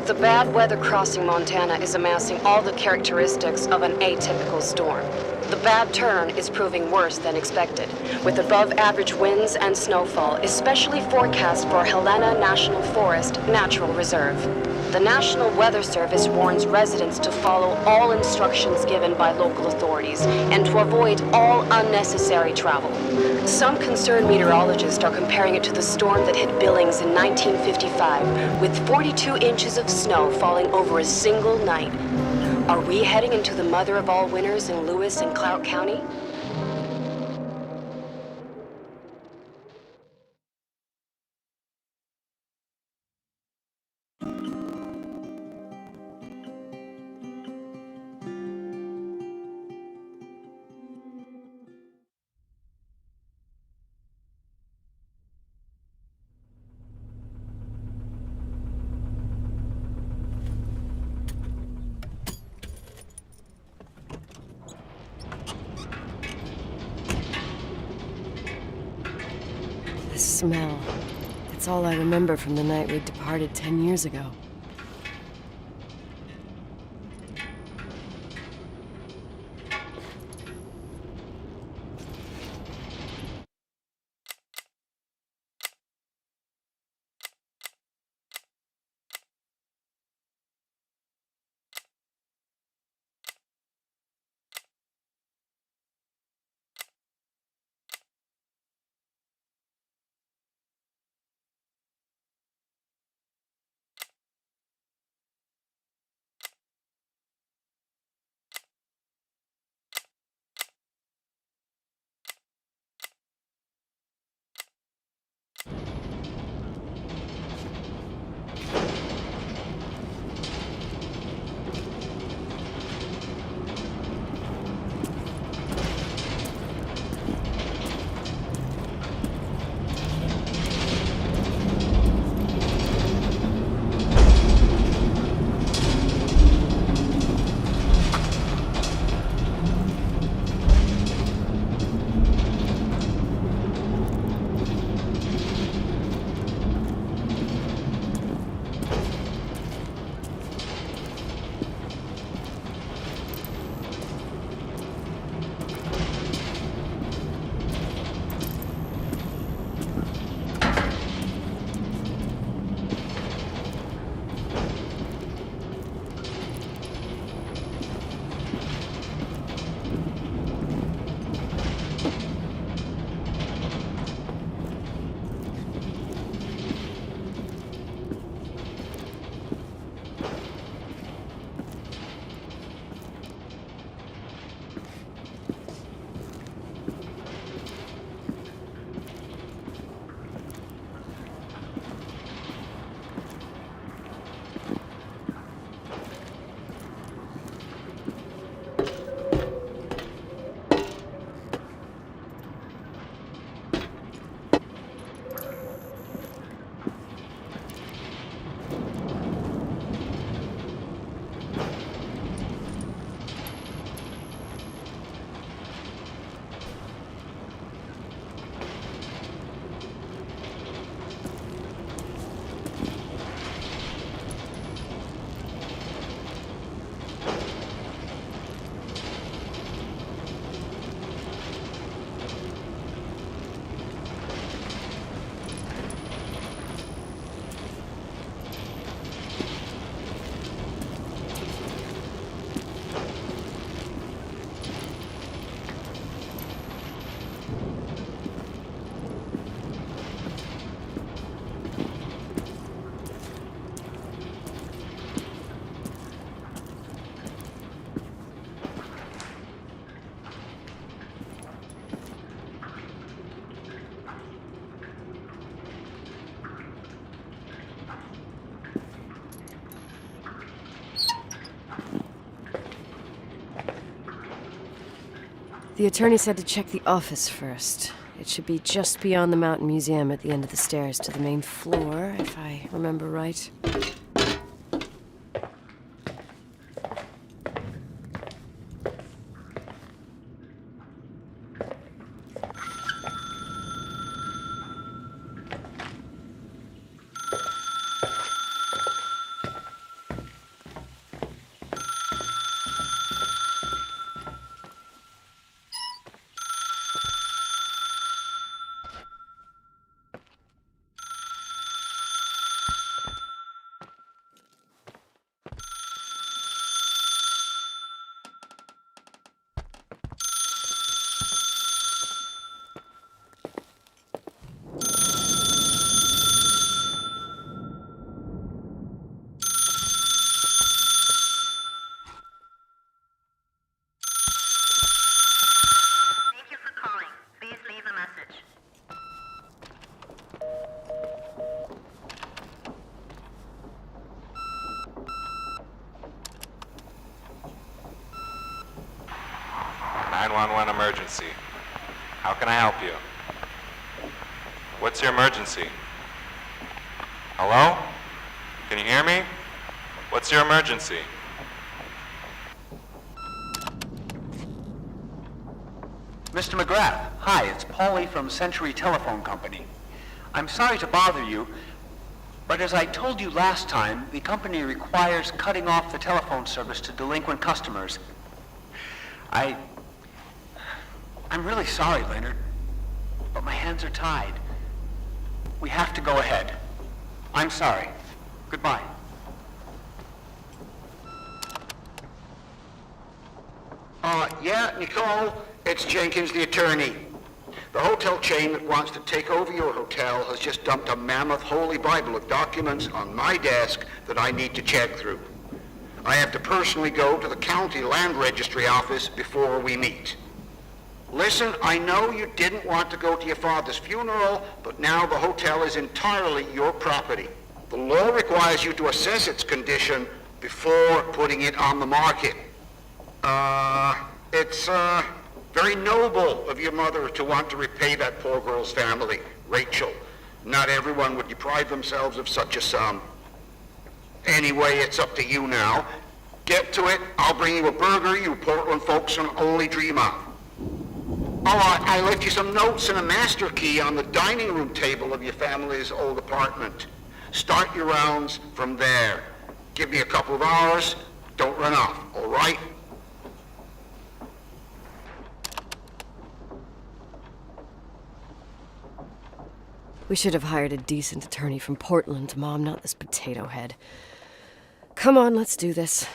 The bad weather crossing Montana is amassing all the characteristics of an atypical storm. The bad turn is proving worse than expected, with above-average winds and snowfall, especially forecast for Helena National Forest Natural Reserve. The National Weather Service warns residents to follow all instructions given by local authorities and to avoid all unnecessary travel. Some concerned meteorologists are comparing it to the storm that hit Billings in 1955, with 42 inches of snow falling over a single night. Are we heading into the mother of all winters in Lewis and Clark County? The smell. It's all I remember from the night we departed 10 years ago. The attorney said to check the office first. It should be just beyond the Mountain Museum at the end of the stairs to the main floor, if I remember right. 911 emergency. How can I help you? What's your emergency? Hello? Can you hear me? What's your emergency? Mr. McGrath, hi, it's Paulie from Century Telephone Company. I'm sorry to bother you, but as I told you last time, the company requires cutting off the telephone service to delinquent customers. I'm really sorry, Leonard, but my hands are tied. We have to go ahead. I'm sorry. Goodbye. Yeah, Nicole, it's Jenkins, the attorney. The hotel chain that wants to take over your hotel has just dumped a mammoth holy Bible of documents on my desk that I need to check through. I have to personally go to the county land registry office before we meet. Listen, I know you didn't want to go to your father's funeral, but now the hotel is entirely your property. The law requires you to assess its condition before putting it on the market. It's very noble of your mother to want to repay that poor girl's family, Rachel. Not everyone would deprive themselves of such a sum. Anyway, it's up to you now. Get to it. I'll bring you a burger you Portland folks can only dream of. Oh, I left you some notes and a master key on the dining room table of your family's old apartment. Start your rounds from there. Give me a couple of hours. Don't run off, all right? We should have hired a decent attorney from Portland, Mom, not this potato head. Come on, let's do this.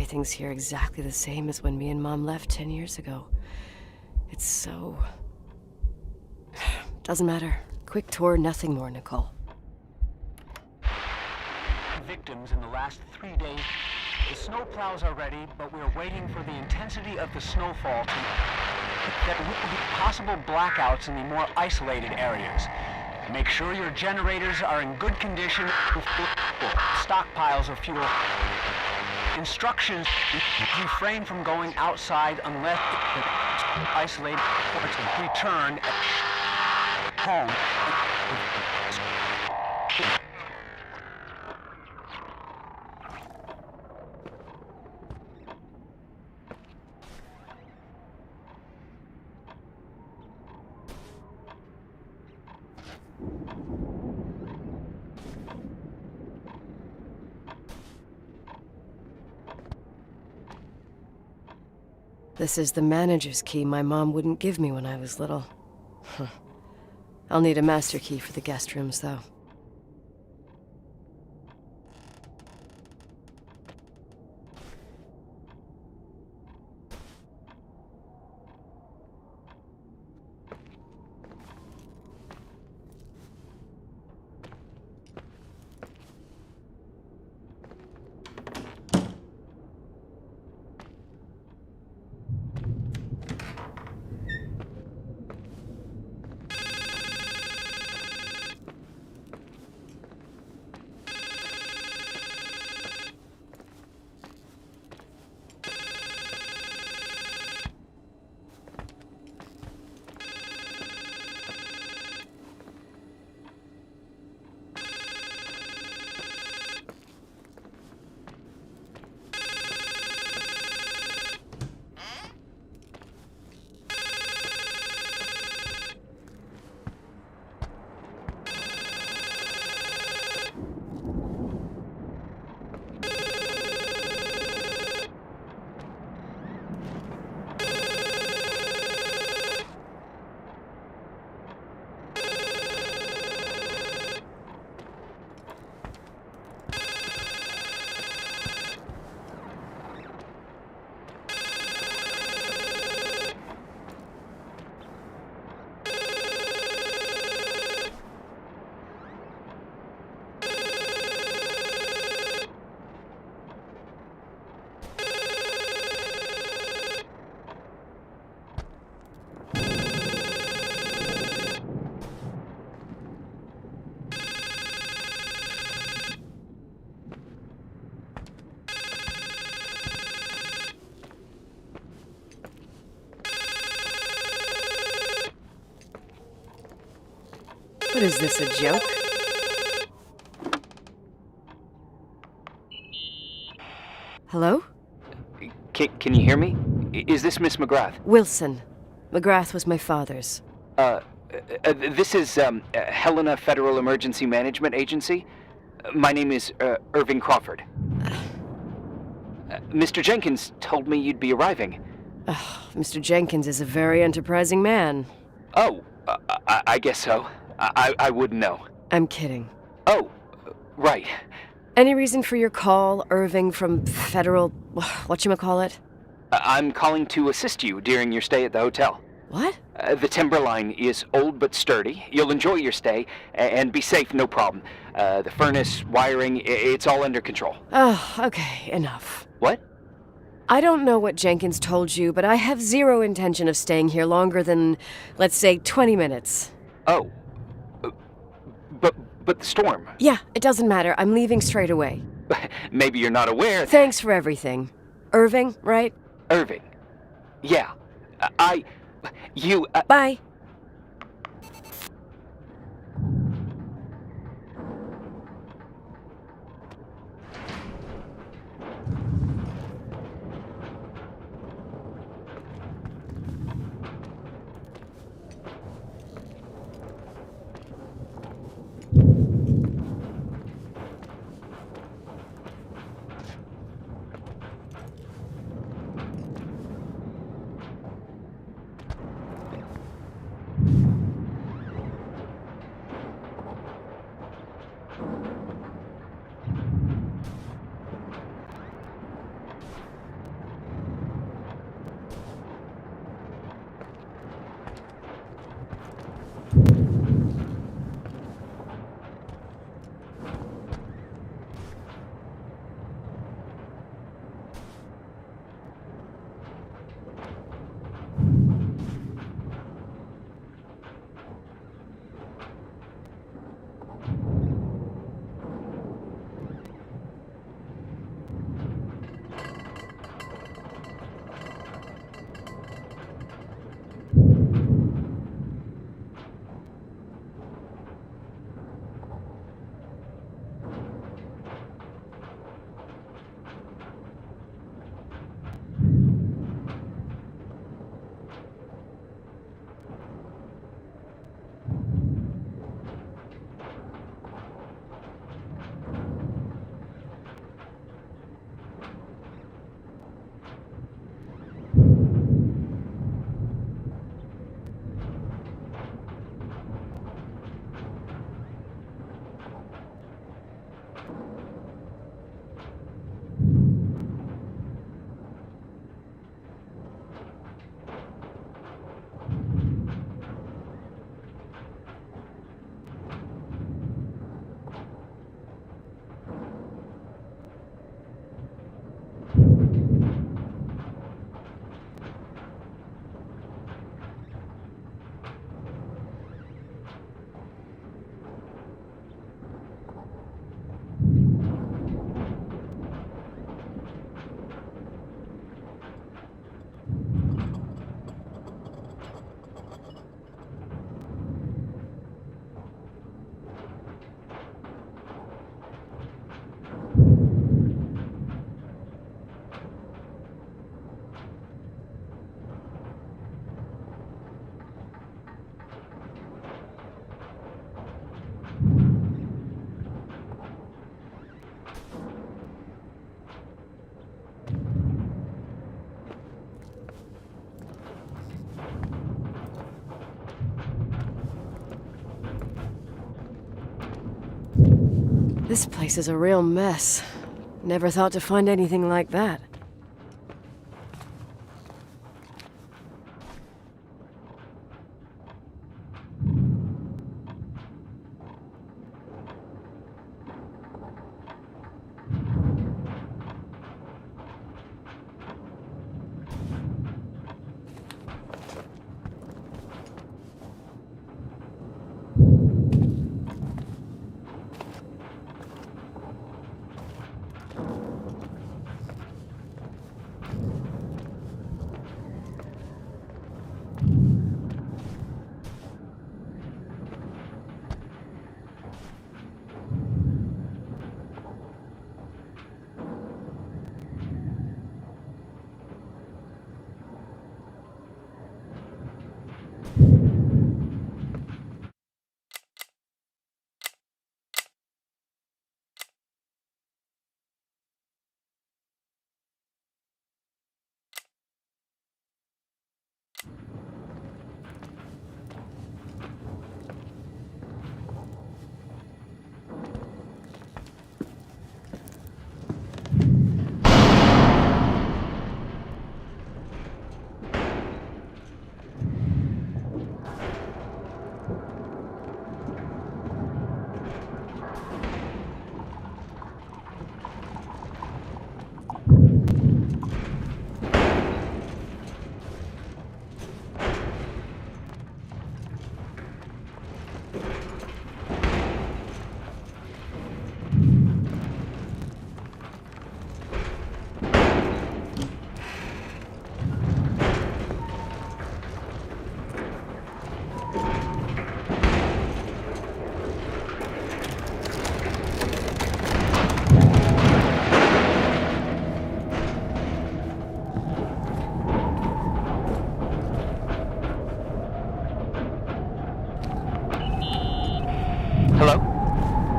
Everything's here exactly the same as when me and Mom left 10 years ago. It's so... Doesn't matter. Quick tour, nothing more, Nicole. Victims in the last 3 days. The snowplows are ready, but we're waiting for the intensity of the snowfall to... There will be possible blackouts in the more isolated areas. Make sure your generators are in good condition with stockpiles of fuel. Instructions: refrain from going outside unless isolated ports return home. This is the manager's key my mom wouldn't give me when I was little. I'll need a master key for the guest rooms, though. What is this, a joke? Hello? Can you hear me? Is this Miss McGrath? Wilson. McGrath was my father's. This is Helena Federal Emergency Management Agency. My name is Irving Crawford. Mr. Jenkins told me you'd be arriving. Mr. Jenkins is a very enterprising man. Oh, I guess so. I wouldn't know. I'm kidding. Oh, right. Any reason for your call, Irving from Federal... whatchamacallit? I'm calling to assist you during your stay at the hotel. What? The timberline is old but sturdy. You'll enjoy your stay, and be safe, no problem. The furnace, wiring, it's all under control. Oh, okay, enough. What? I don't know what Jenkins told you, but I have zero intention of staying here longer than, let's say, 20 minutes. Oh. But the storm. Yeah, it doesn't matter. I'm leaving straight away. Maybe you're not aware. Thanks for everything. Irving, right? Irving. Yeah. You... Bye. This place is a real mess. Never thought to find anything like that.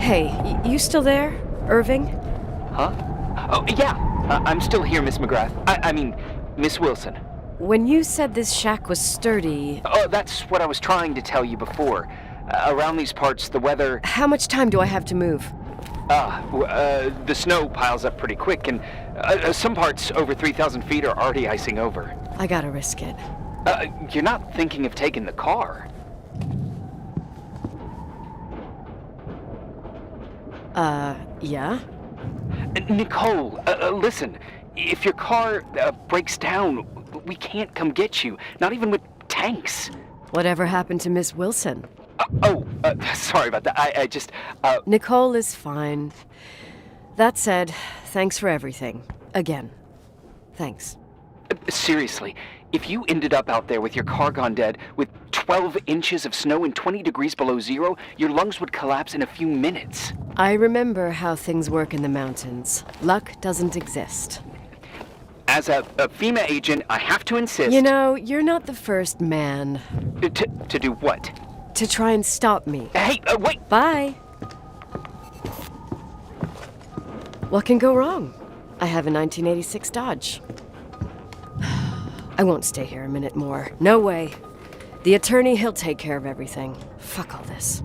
Hey, you still there, Irving? Huh? Oh, yeah. I'm still here, Miss McGrath. I mean, Miss Wilson. When you said this shack was sturdy... Oh, that's what I was trying to tell you before. Around these parts, the weather... How much time do I have to move? The snow piles up pretty quick, and some parts over 3,000 feet are already icing over. I gotta risk it. You're not thinking of taking the car? Yeah? Nicole, listen. If your car breaks down, we can't come get you. Not even with tanks. Whatever happened to Miss Wilson? Sorry about that. I just, Nicole is fine. That said, thanks for everything. Again. Thanks. Seriously, if you ended up out there with your car gone dead, with 12 inches of snow and 20 degrees below zero, your lungs would collapse in a few minutes. I remember how things work in the mountains. Luck doesn't exist. As a FEMA agent, I have to insist... You know, you're not the first man. To do what? To try and stop me. Hey, wait! Bye! What can go wrong? I have a 1986 Dodge. I won't stay here a minute more. No way. The attorney, he'll take care of everything. Fuck all this.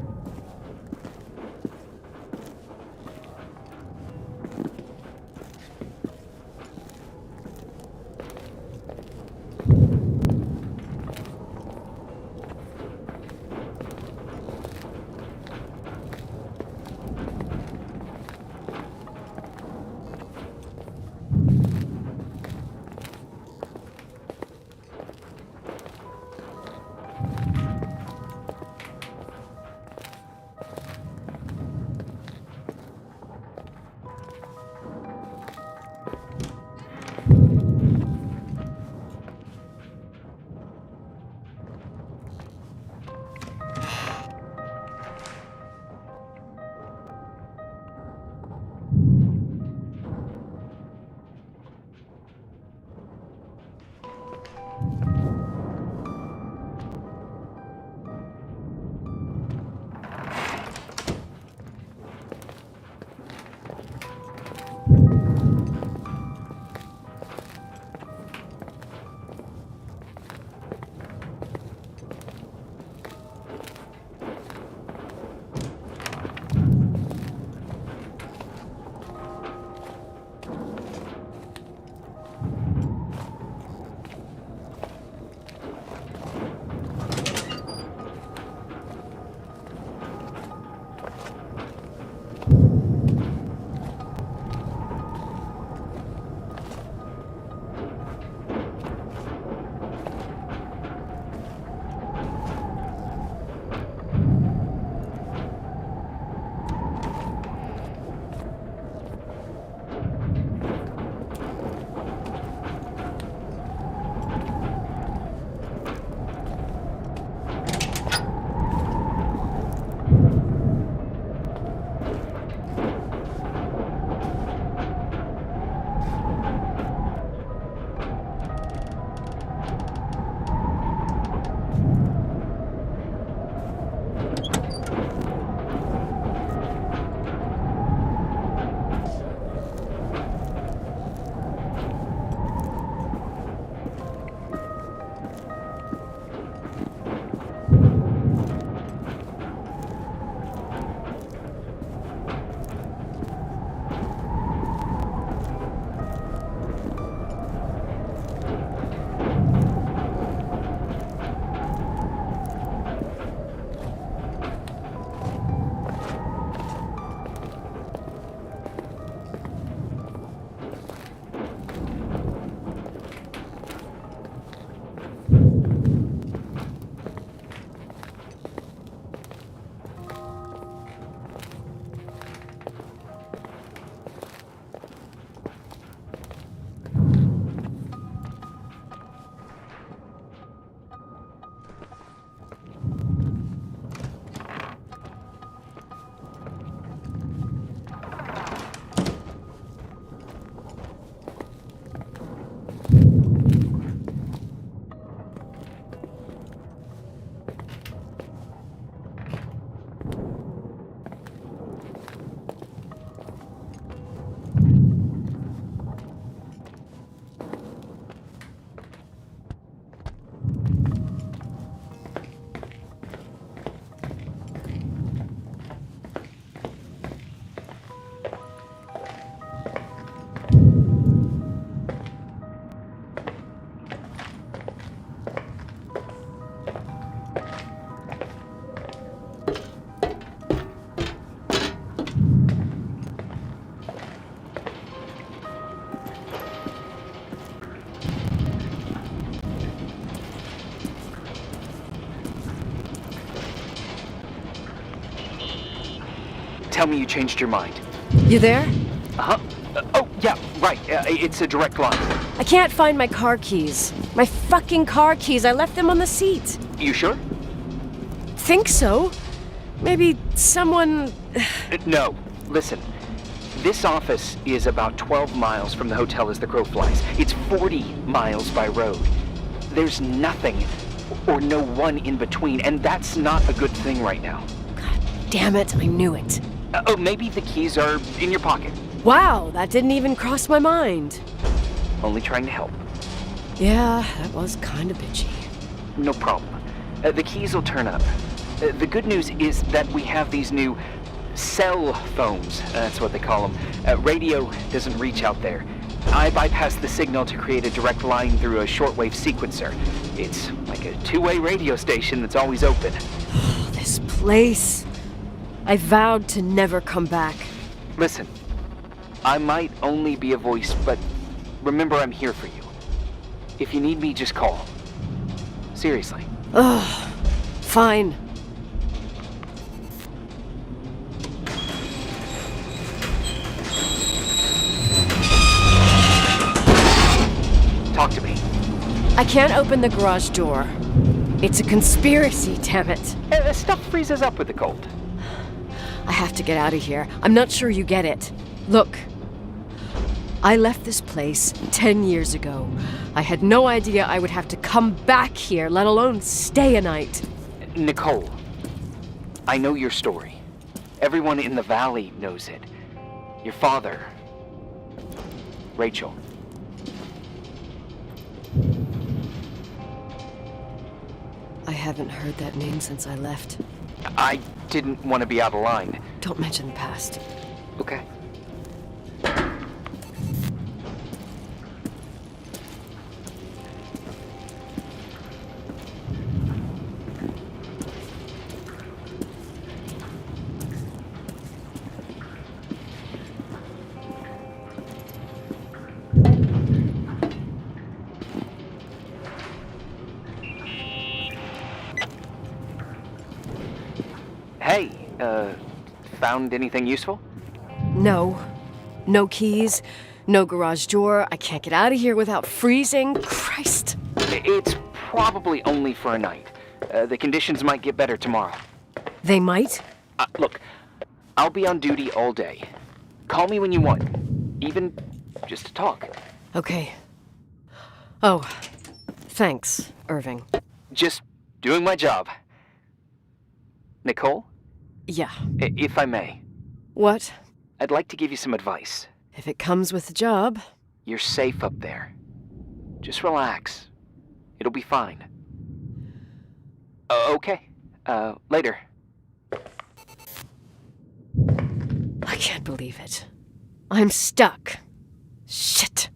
tell me you changed your mind. You there? Uh-huh. Oh, yeah, right. It's a direct line. I can't find my car keys. My fucking car keys. I left them on the seat. You sure? Think so? Maybe someone... No. Listen. This office is about 12 miles from the hotel as the crow flies. It's 40 miles by road. There's nothing or no one in between, and that's not a good thing right now. God damn it, I knew it. Oh, maybe the keys are in your pocket. Wow, that didn't even cross my mind. Only trying to help. Yeah, that was kind of bitchy. No problem. The keys will turn up. The good news is that we have these new cell phones. That's what they call them. Radio doesn't reach out there. I bypassed the signal to create a direct line through a shortwave sequencer. It's like a two-way radio station that's always open. This place. I vowed to never come back. Listen, I might only be a voice, but remember I'm here for you. If you need me, just call. Seriously. Ugh. Fine. Talk to me. I can't open the garage door. It's a conspiracy, damn it. Stuff freezes up with the cold. I have to get out of here. I'm not sure you get it. Look, I left this place 10 years ago. I had no idea I would have to come back here, let alone stay a night. Nicole, I know your story. Everyone in the valley knows it. Your father, Rachel. I haven't heard that name since I left. I didn't want to be out of line. Don't mention the past. Okay. Hey, found anything useful? No. No keys. No garage door. I can't get out of here without freezing. Christ. It's probably only for a night. The conditions might get better tomorrow. They might? Look, I'll be on duty all day. Call me when you want. Even just to talk. Okay. Oh, thanks, Irving. Just doing my job. Nicole? Yeah. If I may, What? I'd like to give you some advice. If it comes with the job. You're safe up there. Just relax. It'll be fine. Okay. Later. I can't believe it. I'm stuck. Shit.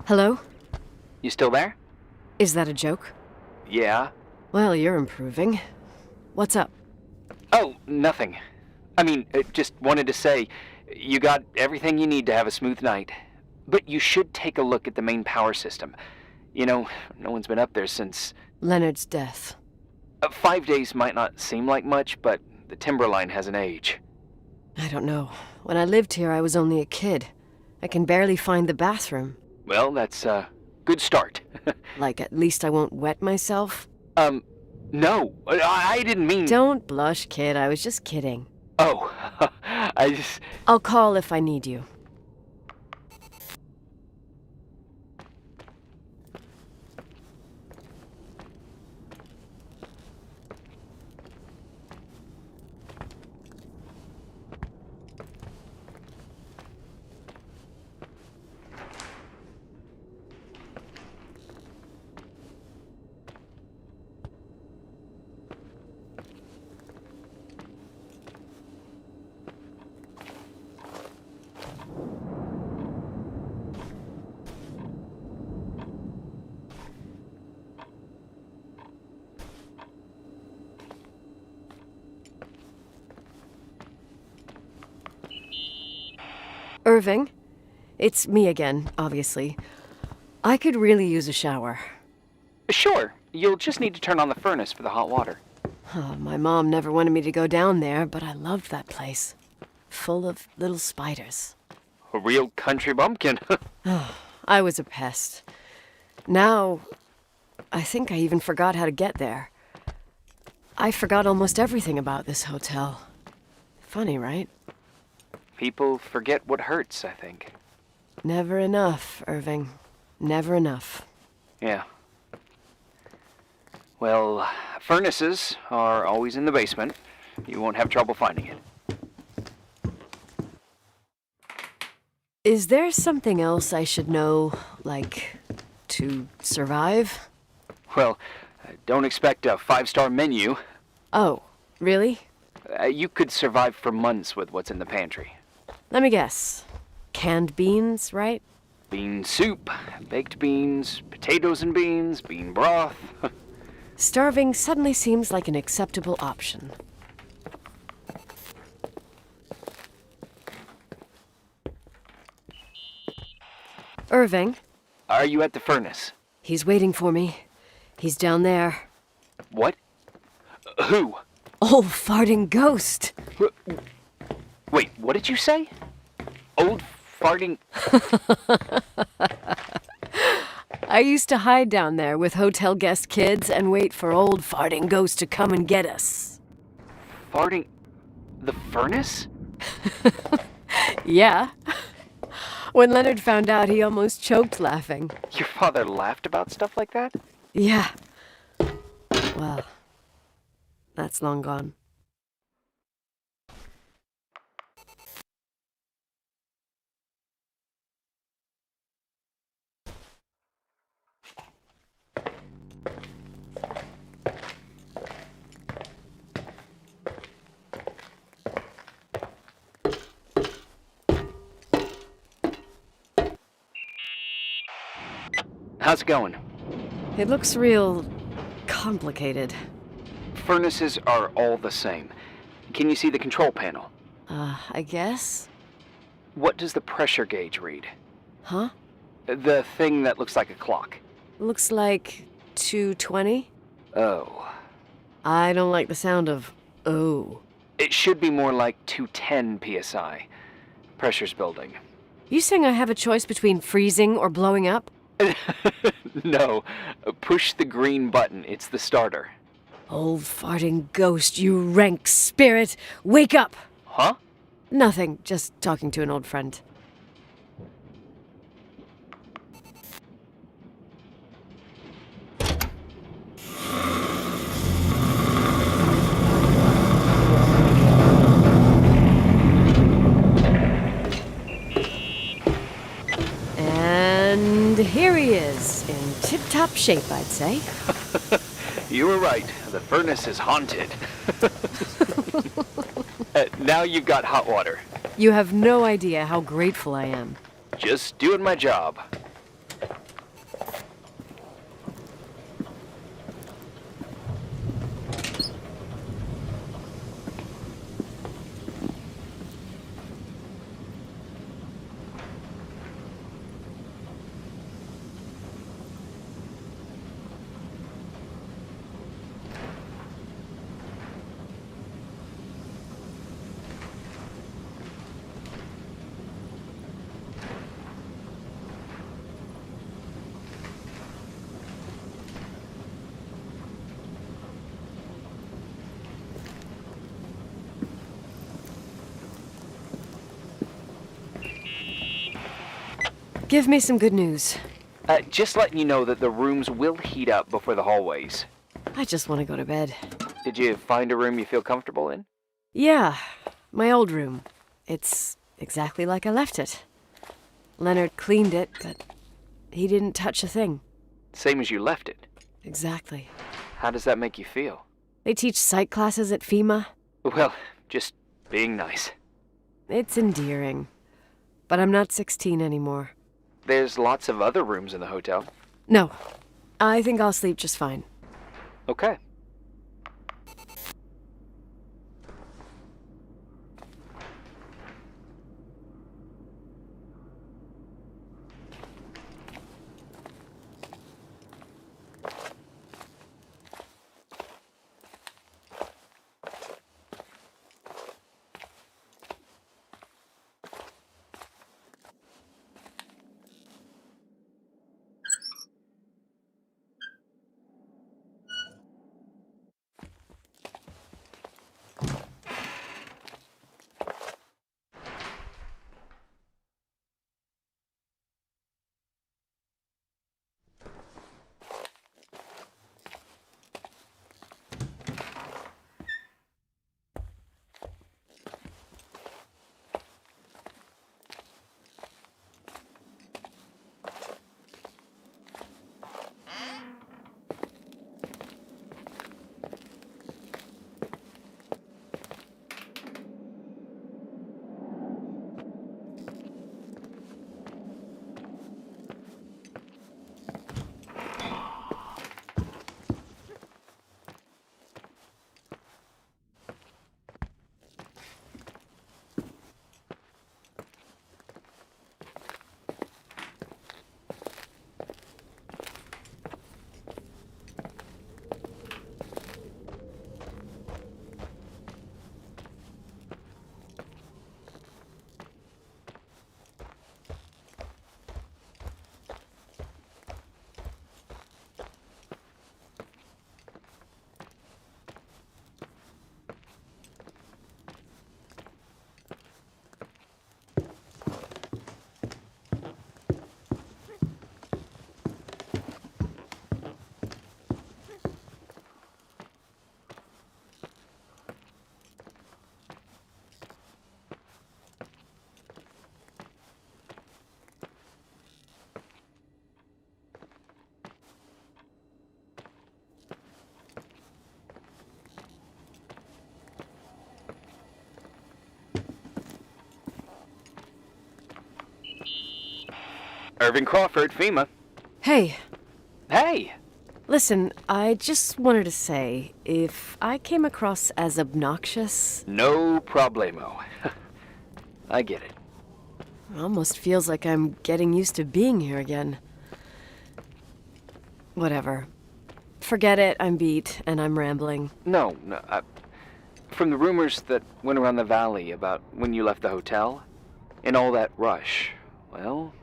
Hello? You still there? Is that a joke? Yeah. Well, you're improving. What's up? Oh, nothing. I mean, just wanted to say, you got everything you need to have a smooth night. But you should take a look at the main power system. You know, no one's been up there since... Leonard's death. 5 days might not seem like much, but the timber line has an age. I don't know. When I lived here, I was only a kid. I can barely find the bathroom. Well, that's a good start. Like, at least I won't wet myself? No, I didn't mean... Don't blush, kid. I was just kidding. Oh, I just... I'll call if I need you. Irving, it's me again, obviously. I could really use a shower. Sure, you'll just need to turn on the furnace for the hot water. Oh, my mom never wanted me to go down there, but I loved that place. Full of little spiders. A real country bumpkin. I was a pest. Now, I think I even forgot how to get there. I forgot almost everything about this hotel. Funny, right? People forget what hurts, I think. Never enough, Irving. Never enough. Yeah. Well, furnaces are always in the basement. You won't have trouble finding it. Is there something else I should know, like, to survive? Well, don't expect a 5-star menu. Oh, really? You could survive for months with what's in the pantry. Let me guess. Canned beans, right? Bean soup, baked beans, potatoes and beans, bean broth. Starving suddenly seems like an acceptable option. Irving, Are you at the furnace? he's waiting for me. He's down there. What? Who? Old farting ghost. Wait, what did you say? Old farting... I used to hide down there with hotel guest kids and wait for old farting ghost to come and get us. Farting... the furnace? Yeah. When Leonard found out, he almost choked laughing. Your father laughed about stuff like that? Yeah. Well, that's long gone. How's it going? It looks real complicated. Furnaces are all the same. Can you see the control panel? I guess? What does the pressure gauge read? Huh? The thing that looks like a clock. Looks like 220? Oh. I don't like the sound of oh. It should be more like 210 psi. Pressure's building. You saying I have a choice between freezing or blowing up? No. Push the green button. It's the starter. Old farting ghost, you rank spirit! Wake up! Huh? Nothing, just talking to an old friend. And here he is, in tip-top shape, I'd say. You were right. The furnace is haunted. Now you've got hot water. You have no idea how grateful I am. Just doing my job. Give me some good news. Just letting you know that the rooms will heat up before the hallways. I just want to go to bed. Did you find a room you feel comfortable in? Yeah, my old room. It's exactly like I left it. Leonard cleaned it, but he didn't touch a thing. Same as you left it. Exactly. How does that make you feel? They teach psych classes at FEMA. Well, just being nice. It's endearing. But I'm not 16 anymore. There's lots of other rooms in the hotel. No, I think I'll sleep just fine. Okay. Irving Crawford, FEMA. Hey, Hey! listen, I just wanted to say, if I came across as obnoxious, No problemo. I get it. it almost feels like I'm getting used to being here again. Whatever. Forget it, I'm beat, and I'm rambling. No, from the rumors that went around the valley about when you left the hotel, and all that rush, well...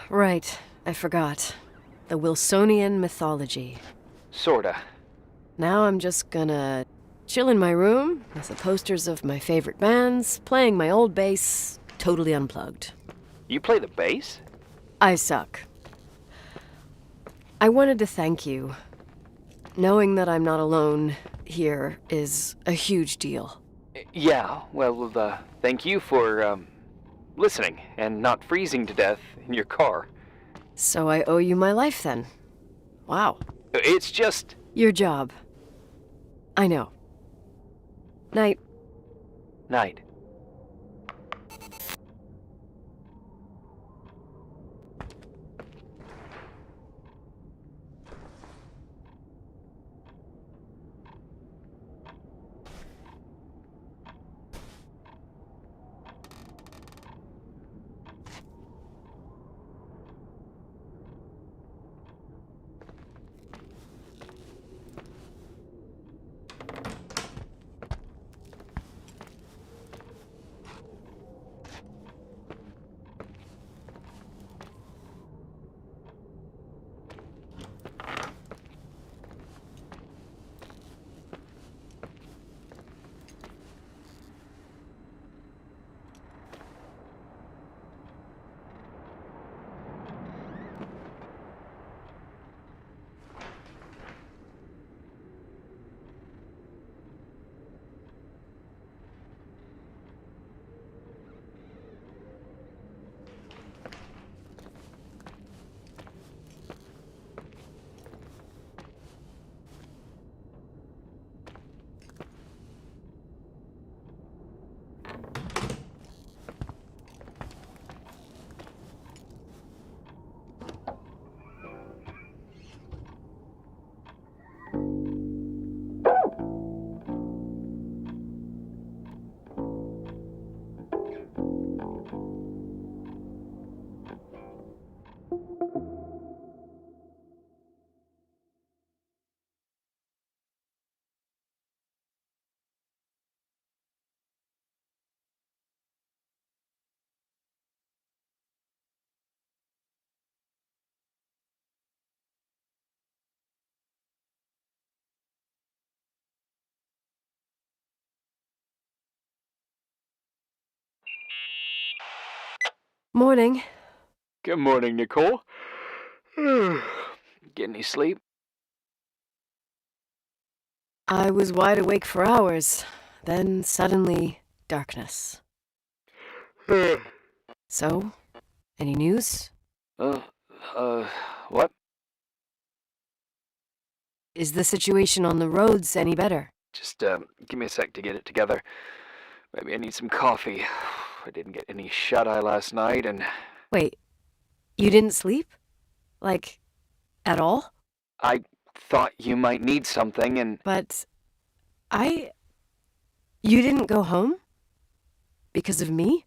Right, I forgot. The Wilsonian mythology. Sorta. Now I'm just gonna chill in my room with the posters of my favorite bands, playing my old bass, totally unplugged. You play the bass? I suck. I wanted to thank you. Knowing that I'm not alone here is a huge deal. Yeah, well, thank you for, listening and not freezing to death in your car. So I owe you my life then. Wow. It's just... Your job. I know. Night. Night. Morning. Good morning, Nicole. Get any sleep? I was wide awake for hours. Then suddenly, darkness. So, any news? What? Is the situation on the roads any better? Just, give me a sec to get it together. Maybe I need some coffee. I didn't get any shut-eye last night, and... Wait, you didn't sleep? Like, at all? I thought you might need something, and... But you didn't go home? Because of me?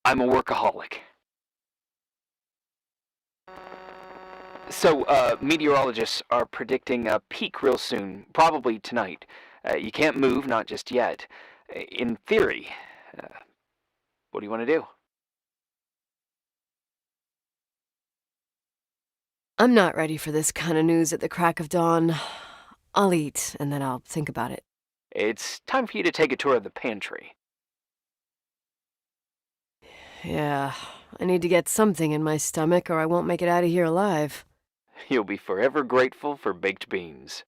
I'm a workaholic. So, meteorologists are predicting a peak real soon, probably tonight. You can't move, not just yet. In theory, what do you want to do? I'm not ready for this kind of news at the crack of dawn. I'll eat, and then I'll think about it. It's time for you to take a tour of the pantry. Yeah, I need to get something in my stomach or I won't make it out of here alive. You'll be forever grateful for baked beans.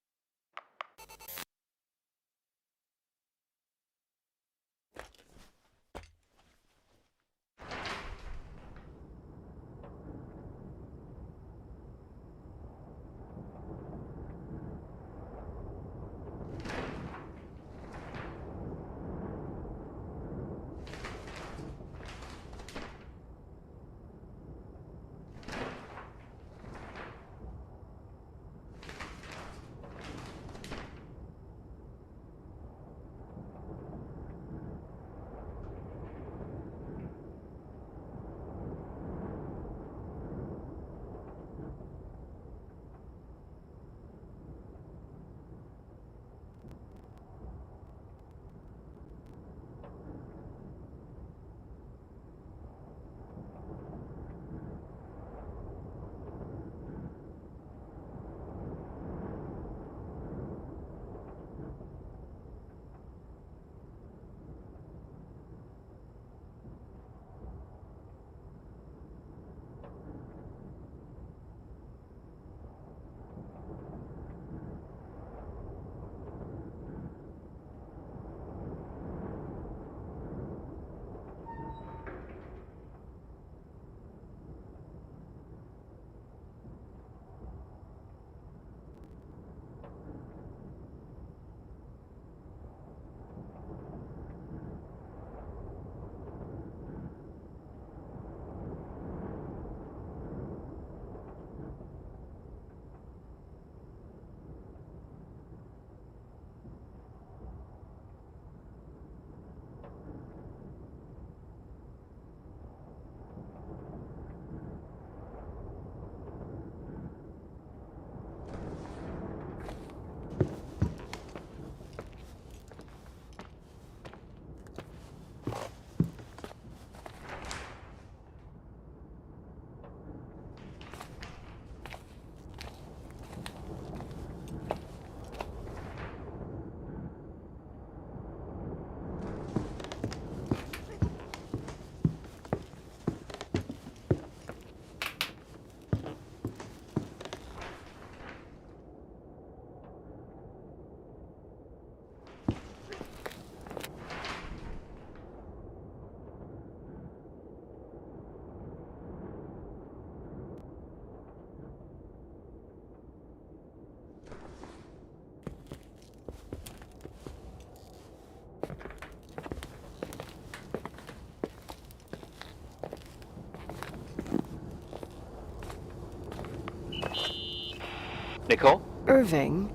Nicole? Irving,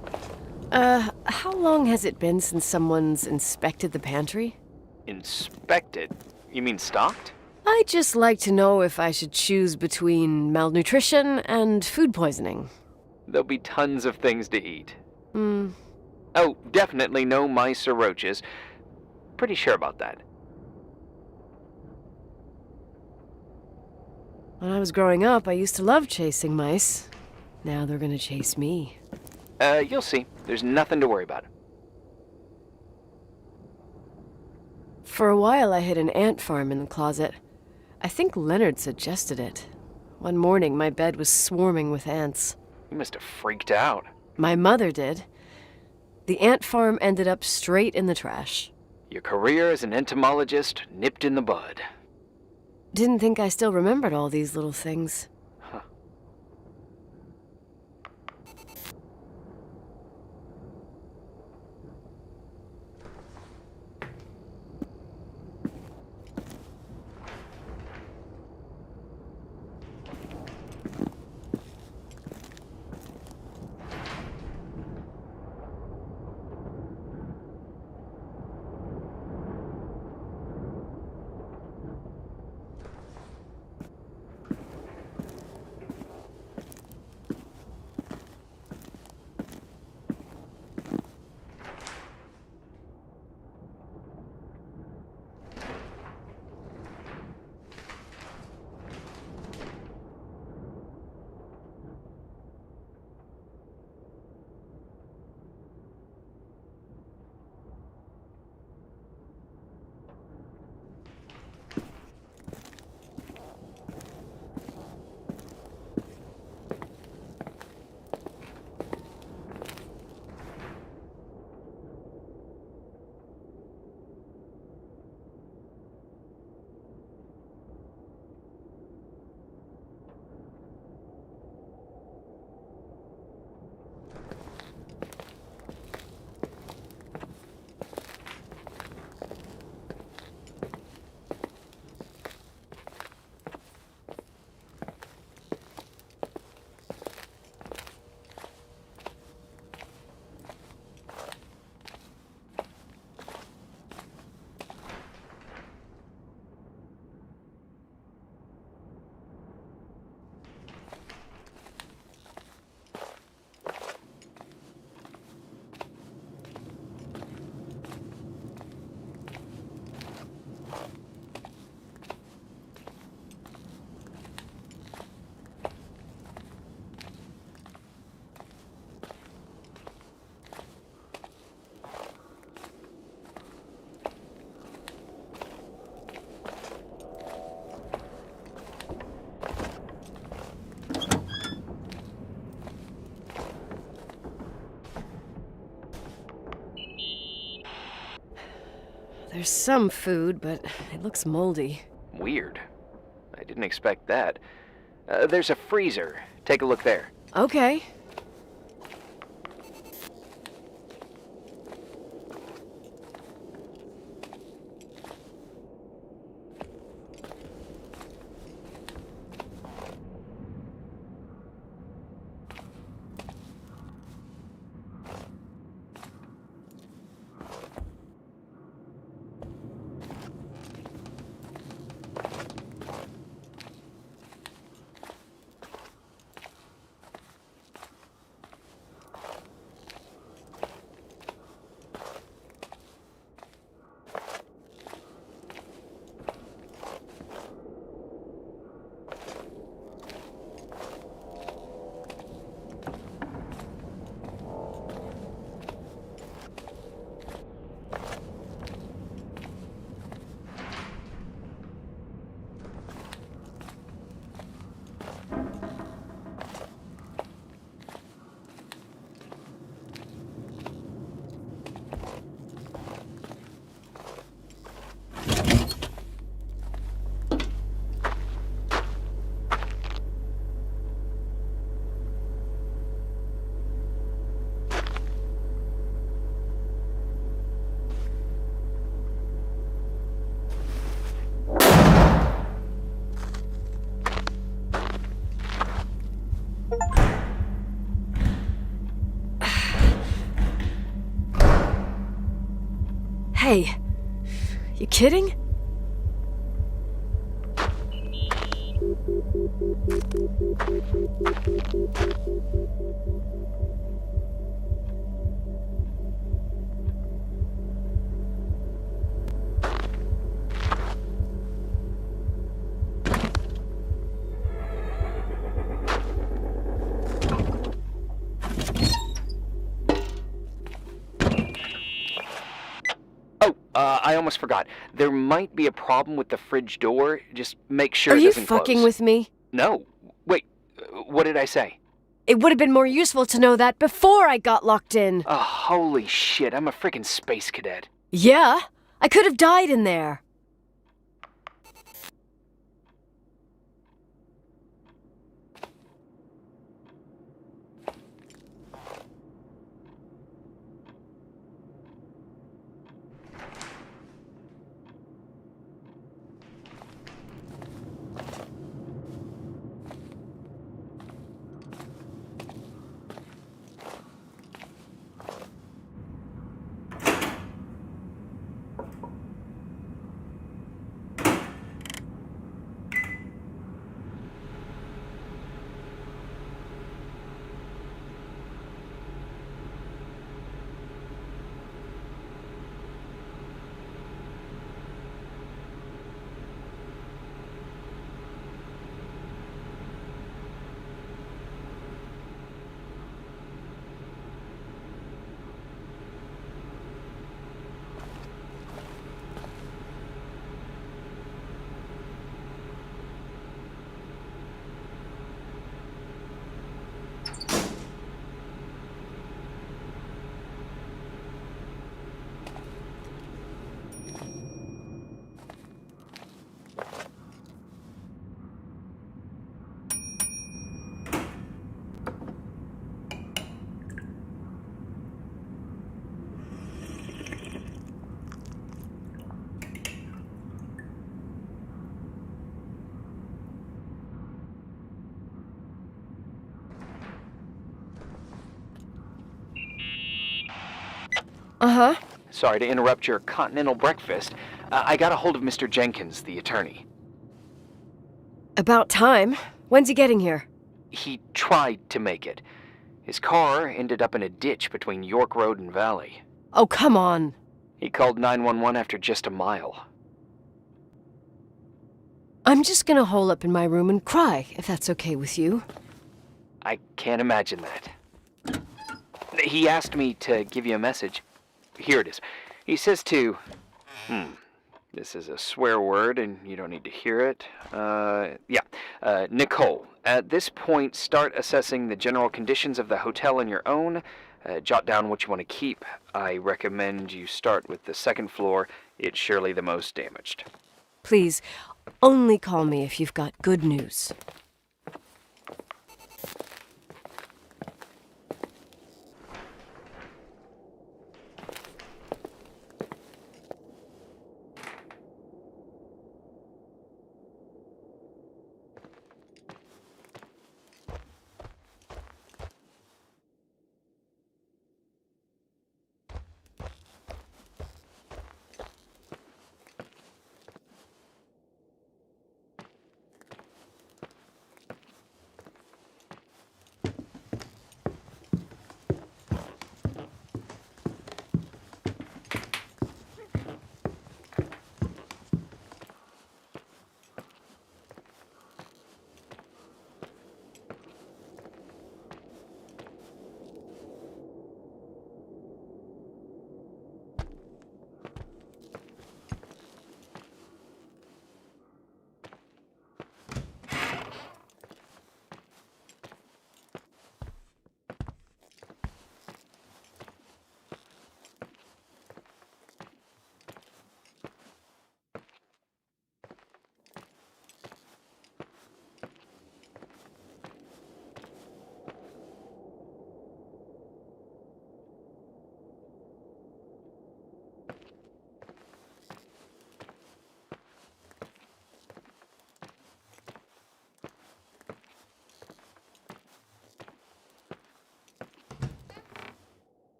how long has it been since someone's inspected the pantry? Inspected? You mean stocked? I'd just like to know if I should choose between malnutrition and food poisoning. There'll be tons of things to eat. Oh, definitely no mice or roaches. Pretty sure about that. When I was growing up, I used to love chasing mice. Now they're gonna chase me. You'll see. There's nothing to worry about. For a while, I hid an ant farm in the closet. I think Leonard suggested it. One morning, my bed was swarming with ants. You must have freaked out. My mother did. The ant farm ended up straight in the trash. Your career as an entomologist nipped in the bud. Didn't think I still remembered all these little things. There's some food, but it looks moldy. Weird. I didn't expect that. There's a freezer. Take a look there. Okay. Hey, you kidding? Oh, I almost forgot. There might be a problem with the fridge door. Just make sure Are it you doesn't fucking close. with me? No. Wait, what did I say? It would have been more useful to know that before I got locked in. Oh, holy shit, I'm a freaking space cadet. Yeah, I could have died in there. Uh-huh. Sorry to interrupt your continental breakfast. I got a hold of Mr. Jenkins, the attorney. About time. When's he getting here? He tried to make it. His car ended up in a ditch between York Road and Valley. Oh, come on. He called 911 after just a mile. I'm just gonna hole up in my room and cry, if that's okay with you. I can't imagine that. He asked me to give you a message. Here it is. He says to... This is a swear word, and you don't need to hear it. Nicole, at this point, start assessing the general conditions of the hotel on your own. Jot down what you want to keep. I recommend you start with the second floor. It's surely the most damaged. Please, only call me if you've got good news.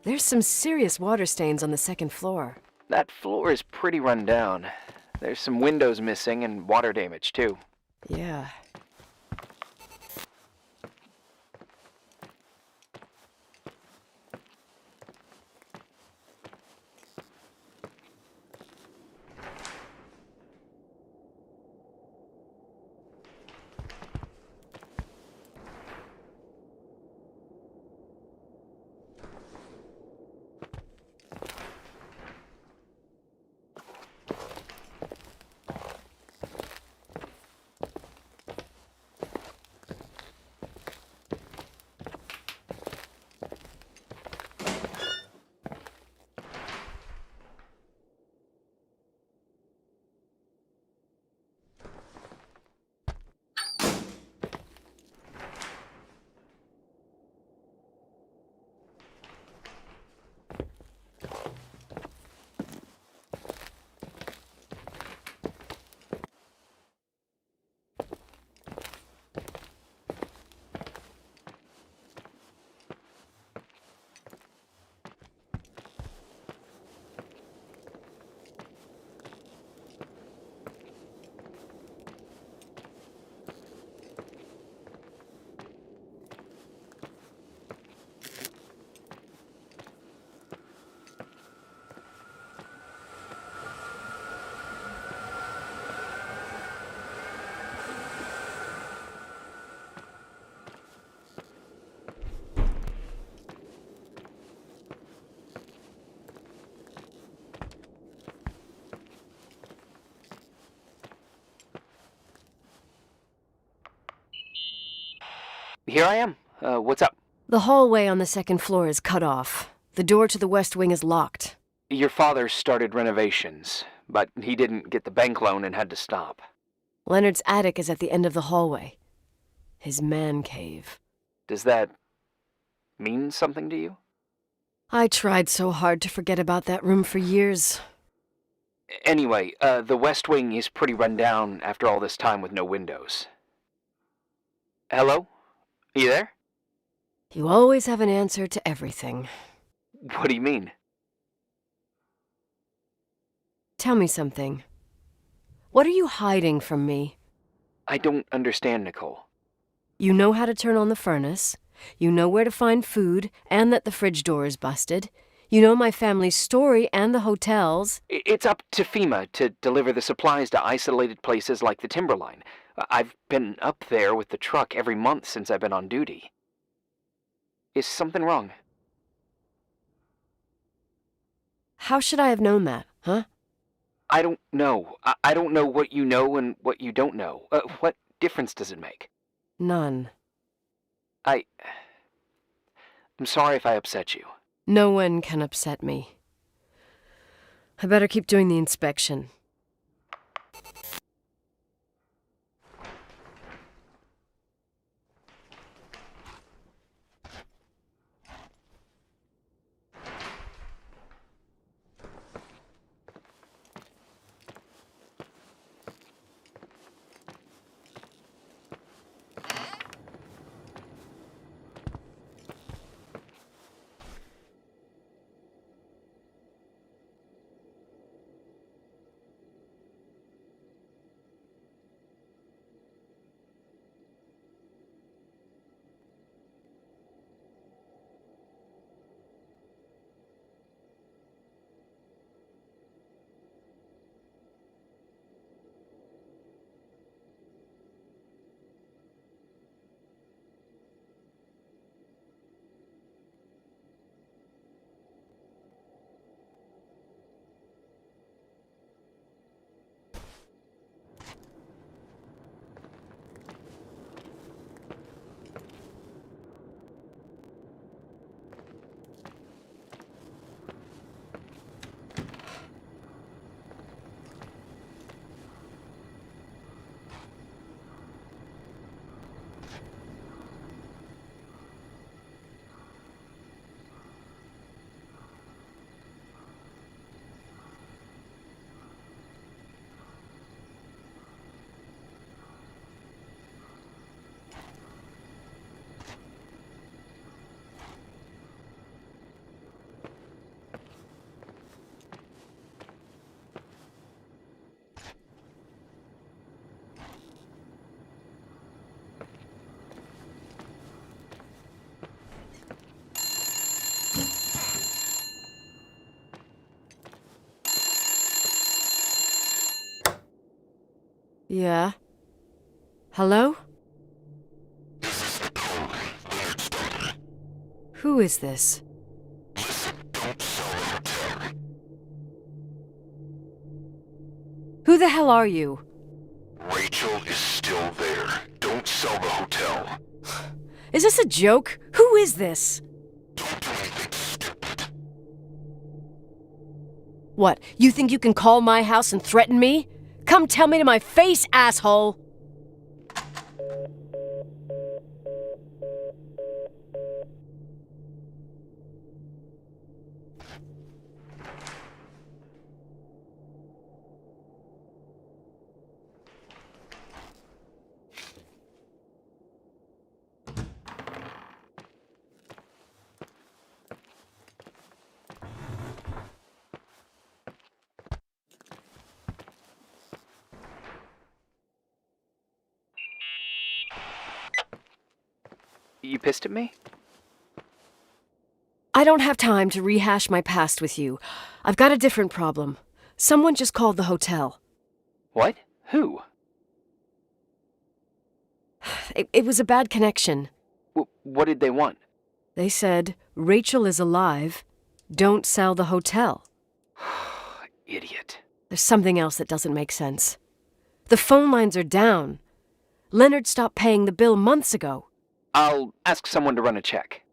There's some serious water stains on the second floor. That floor is pretty run down. There's some windows missing and water damage, too. Yeah. Here I am. What's up? The hallway on the second floor is cut off. The door to the west wing is locked. Your father started renovations, but he didn't get the bank loan and had to stop. Leonard's attic is at the end of the hallway. His man cave. Does that mean something to you? I tried so hard to forget about that room for years. Anyway, the west wing is pretty run down after all this time with no windows. Hello? Are you there? You always have an answer to everything. What do you mean? Tell me something. What are you hiding from me? I don't understand, Nicole. You know how to turn on the furnace. You know where to find food, and that the fridge door is busted. You know my family's story and the hotels. It's up to FEMA to deliver the supplies to isolated places like the Timberline. I've been up there with the truck every month since I've been on duty. Is something wrong? How should I have known that, huh? I don't know. I don't know what you know and what you don't know. What difference does it make? None. I'm sorry if I upset you. No one can upset me. I better keep doing the inspection. Yeah? Hello? Who is this? Who the hell are you? Rachel is still there. Don't sell the hotel. Is this a joke? Who is this? Don't do anything stupid. What, you think you can call my house and threaten me? Come tell me to my face, asshole! You pissed at me? I don't have time to rehash my past with you. I've got a different problem. Someone just called the hotel. What? Who? It was a bad connection. What did they want? They said, Rachel is alive. Don't sell the hotel. Idiot. There's something else that doesn't make sense. The phone lines are down. Leonard stopped paying the bill months ago. I'll ask someone to run a check.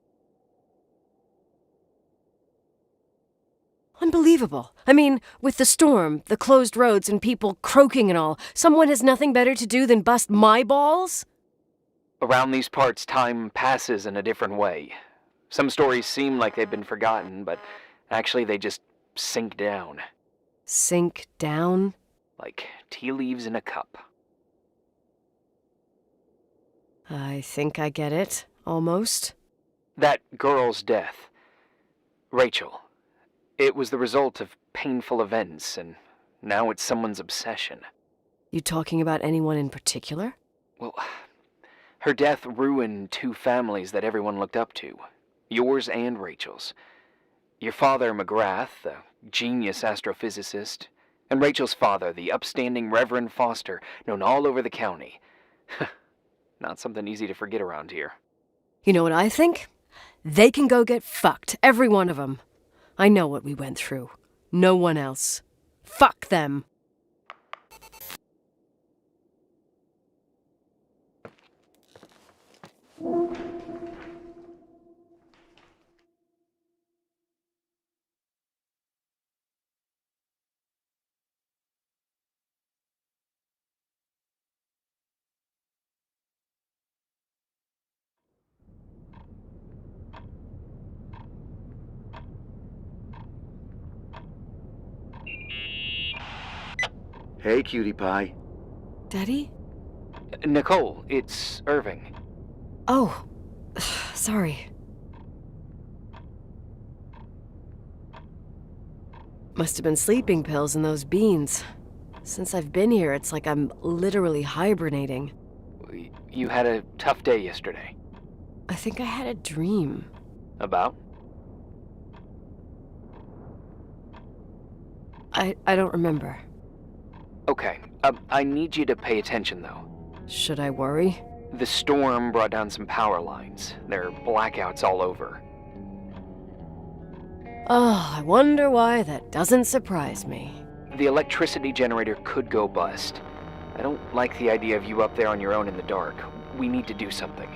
Unbelievable. I mean, with the storm, the closed roads, and people croaking and all, someone has nothing better to do than bust my balls? Around these parts, time passes in a different way. Some stories seem like they've been forgotten, but actually they just sink down. Sink down? Like tea leaves in a cup. I think I get it, almost. That girl's death, Rachel, it was the result of painful events, and now it's someone's obsession. You talking about anyone in particular? Well, her death ruined two families that everyone looked up to. Yours and Rachel's. Your father, McGrath, the genius astrophysicist, and Rachel's father, the upstanding Reverend Foster, known all over the county. Not something easy to forget around here. You know what I think? They can go get fucked, every one of them. I know what we went through. No one else. Fuck them. Hey, cutie pie. Daddy? Nicole, it's Irving. Oh, sorry. Must have been sleeping pills in those beans. Since I've been here, it's like I'm literally hibernating. You had a tough day yesterday. I think I had a dream. About? I don't remember. Okay, I need you to pay attention, though. Should I worry? The storm brought down some power lines. There are blackouts all over. Oh, I wonder why that doesn't surprise me. The electricity generator could go bust. I don't like the idea of you up there on your own in the dark. We need to do something.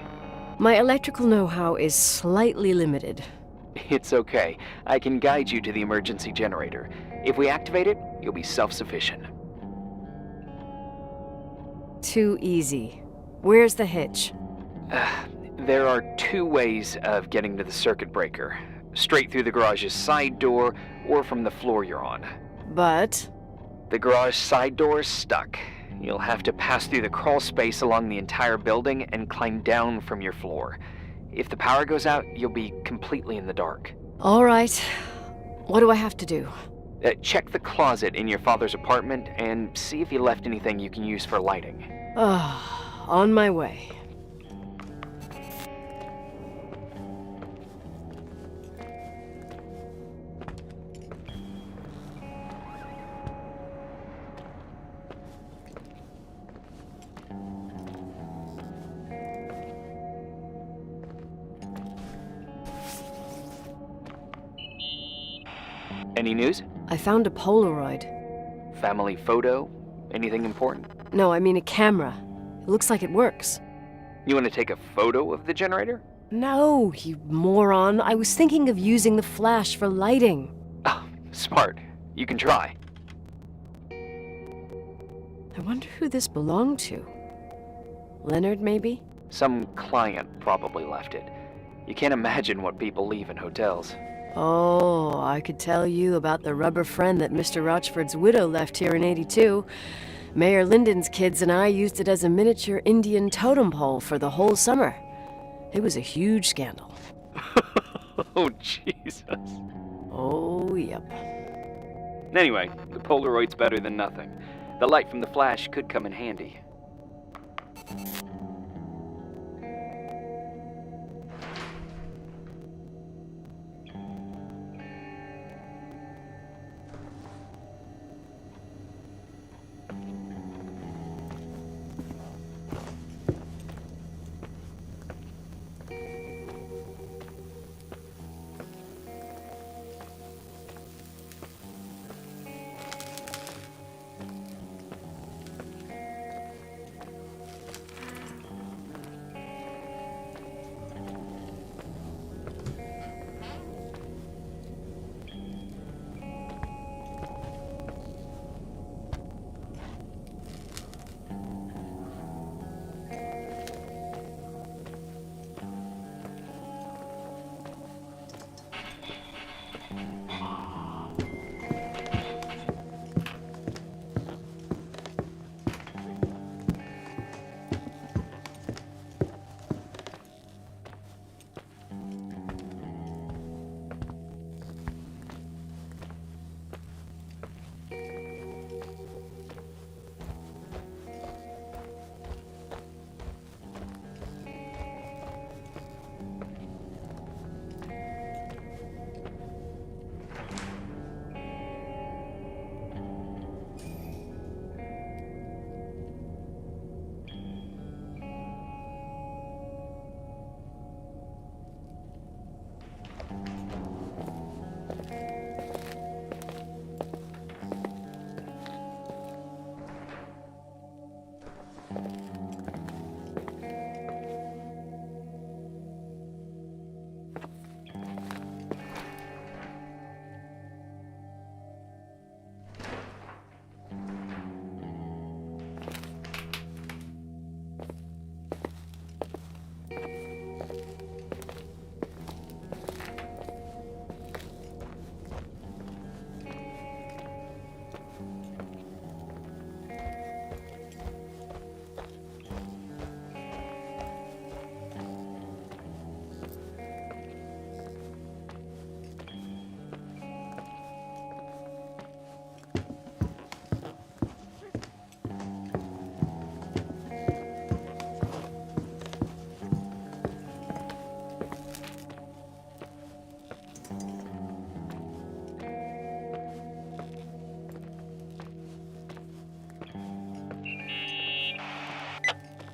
My electrical know-how is slightly limited. It's okay. I can guide you to the emergency generator. If we activate it, you'll be self-sufficient. Too easy. Where's the hitch? There are two ways of getting to the circuit breaker. Straight through the garage's side door, or from the floor you're on. But... The garage side door is stuck. You'll have to pass through the crawl space along the entire building and climb down from your floor. If the power goes out, you'll be completely in the dark. all right. What do I have to do? Check the closet in your father's apartment and see if he left anything you can use for lighting. On my way. Any news? I found a Polaroid. Family photo? Anything important? No, I mean a camera. It looks like it works. You want to take a photo of the generator? No, you moron. I was thinking of using the flash for lighting. Oh, smart. You can try. I wonder who this belonged to. Leonard, maybe? Some client probably left it. You can't imagine what people leave in hotels. Oh, I could tell you about the rubber friend that Mr. Rochford's widow left here in '82. Mayor Lyndon's kids and I used it as a miniature Indian totem pole for the whole summer. It was a huge scandal. Oh, Jesus. Oh, yep. Anyway, the Polaroid's better than nothing. The light from the flash could come in handy.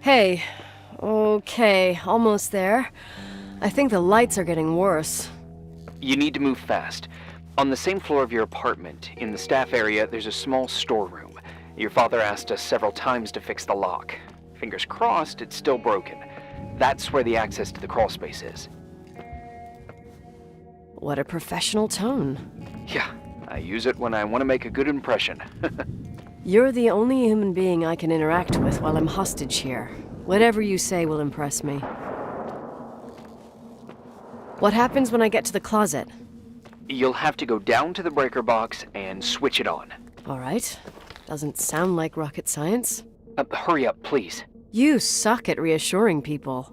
Hey. Okay, almost there. I think the lights are getting worse. You need to move fast. On the same floor of your apartment, in the staff area, there's a small storeroom. Your father asked us several times to fix the lock. Fingers crossed, it's still broken. That's where the access to the crawl space is. What a professional tone. Yeah, I use it when I want to make a good impression. You're the only human being I can interact with while I'm hostage here. Whatever you say will impress me. What happens when I get to the closet? You'll have to go down to the breaker box and switch it on. All right. Doesn't sound like rocket science. Hurry up, please. You suck at reassuring people.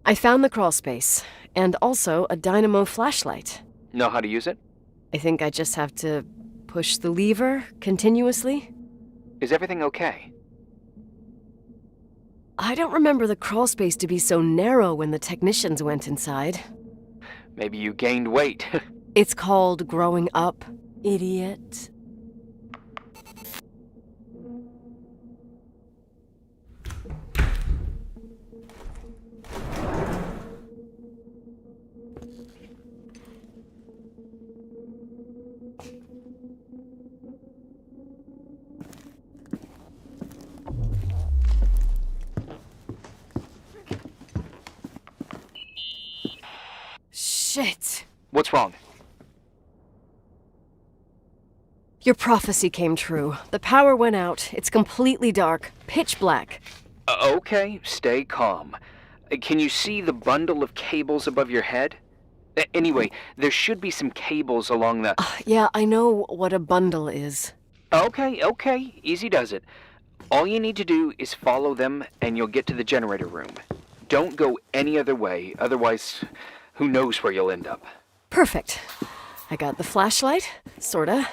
I found the crawl space, and also a dynamo flashlight. Know how to use it? I think I just have to push the lever continuously. Is everything okay? I don't remember the crawl space to be so narrow when the technicians went inside. Maybe you gained weight. It's called growing up, idiot. Shit. What's wrong? Your prophecy came true. The power went out. It's completely dark. Pitch black. Okay, stay calm. Can you see the bundle of cables above your head? Anyway, there should be some cables along the... Yeah, I know what a bundle is. Okay, easy does it. All you need to do is follow them and you'll get to the generator room. Don't go any other way, otherwise, who knows where you'll end up. Perfect. I got the flashlight, sorta.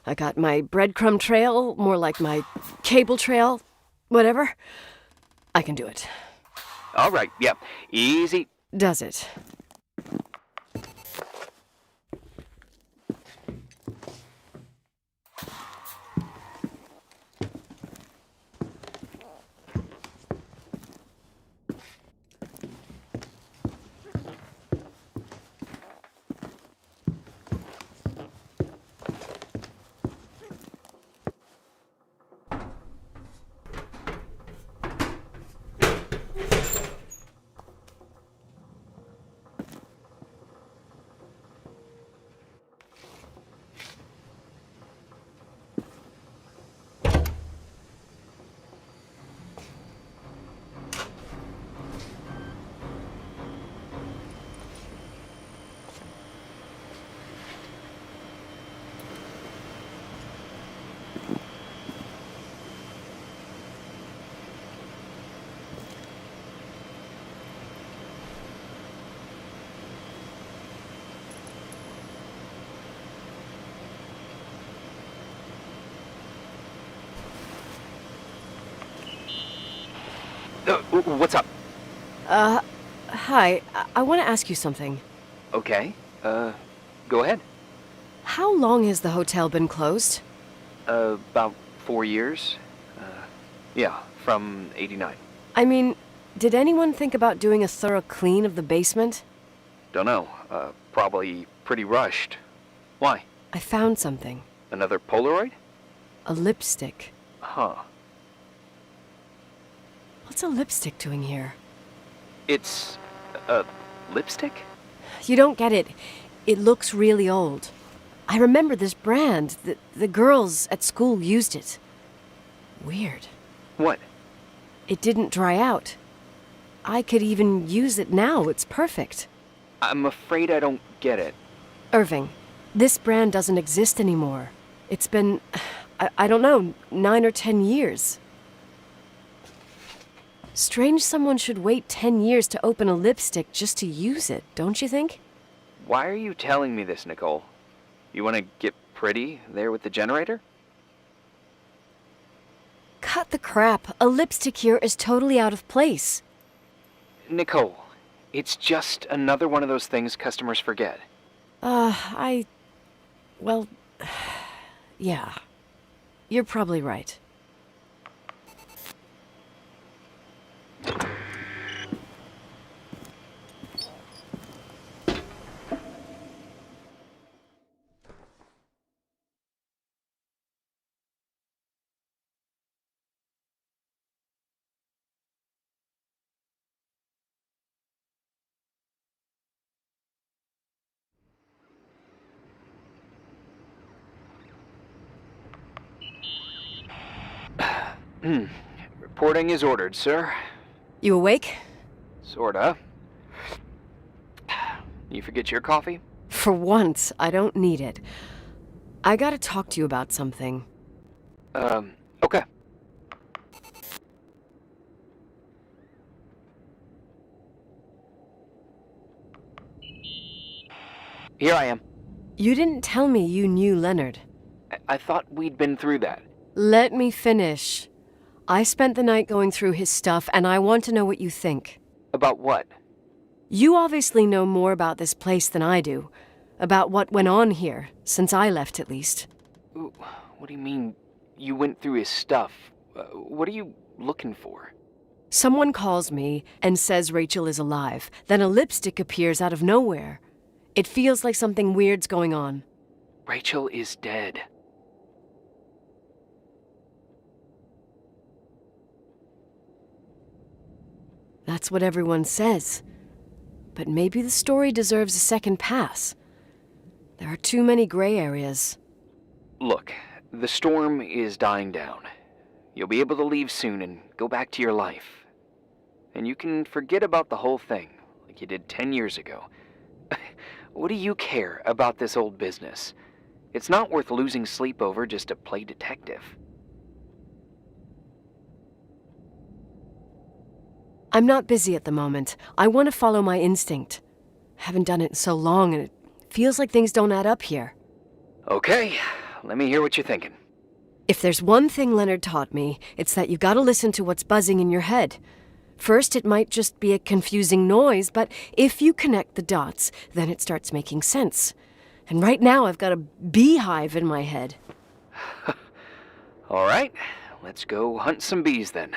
I got my breadcrumb trail, more like my cable trail, whatever. I can do it. All right, yeah, easy. Does it? What's up? Hi. I want to ask you something. Okay, go ahead. How long has the hotel been closed? About 4 years. Yeah, from 89. I mean, did anyone think about doing a thorough clean of the basement? Don't know, probably pretty rushed. Why? I found something. Another Polaroid? A lipstick. Huh. What's a lipstick doing here? It's a lipstick? You don't get it. It looks really old. I remember this brand. The girls at school used it. Weird. What? It didn't dry out. I could even use it now. It's perfect. I'm afraid I don't get it. Irving, this brand doesn't exist anymore. It's been, I don't know, 9 or 10 years. Strange someone should wait 10 years to open a lipstick just to use it, don't you think? Why are you telling me this, Nicole? You want to get pretty there with the generator? Cut the crap. A lipstick here is totally out of place. Nicole, it's just another one of those things customers forget. Well, yeah. You're probably right. Reporting is ordered, sir. You awake? Sorta. You forget your coffee? For once, I don't need it. I gotta talk to you about something. Okay. Here I am. You didn't tell me you knew Leonard. I thought we'd been through that. Let me finish. I spent the night going through his stuff, and I want to know what you think. About what? You obviously know more about this place than I do. About what went on here, since I left at least. Ooh, what do you mean, you went through his stuff? What are you looking for? Someone calls me and says Rachel is alive. Then a lipstick appears out of nowhere. It feels like something weird's going on. Rachel is dead. That's what everyone says. But maybe the story deserves a second pass. There are too many gray areas. Look, the storm is dying down. You'll be able to leave soon and go back to your life. And you can forget about the whole thing, like you did 10 years ago. What do you care about this old business? It's not worth losing sleep over just to play detective. I'm not busy at the moment. I want to follow my instinct. Haven't done it in so long, and it feels like things don't add up here. Okay, let me hear what you're thinking. If there's one thing Leonard taught me, it's that you gotta listen to what's buzzing in your head. First, it might just be a confusing noise, but if you connect the dots, then it starts making sense. And right now, I've got a beehive in my head. All right, let's go hunt some bees then.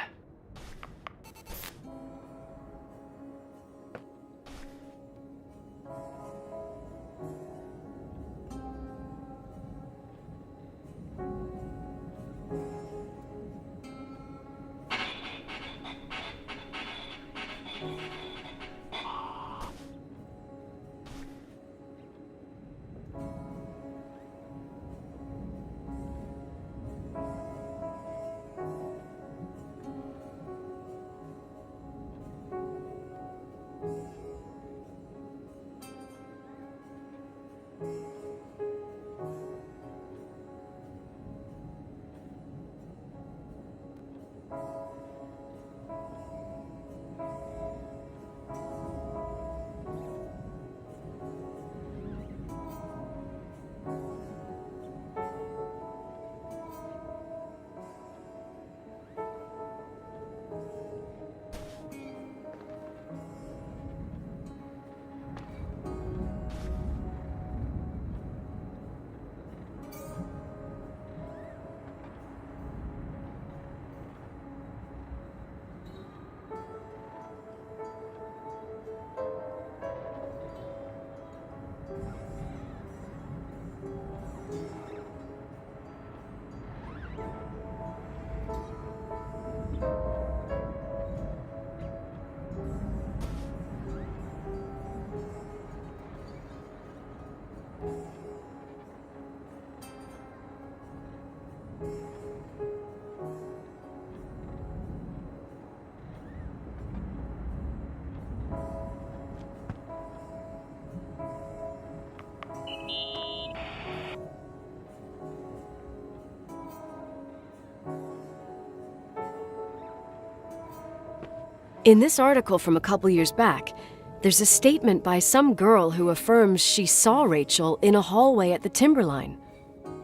In this article from a couple years back, there's a statement by some girl who affirms she saw Rachel in a hallway at the Timberline.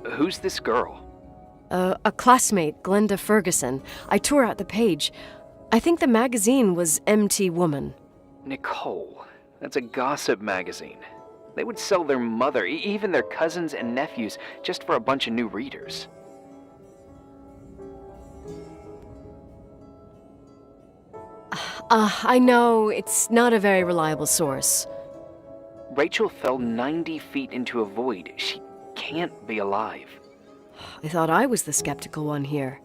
Who's this girl? A classmate, Glenda Ferguson. I tore out the page. I think the magazine was MT Woman. Nicole, that's a gossip magazine. They would sell their mother, even their cousins and nephews, just for a bunch of new readers. I know, it's not a very reliable source. Rachel fell 90 feet into a void. She can't be alive. I thought I was the skeptical one here.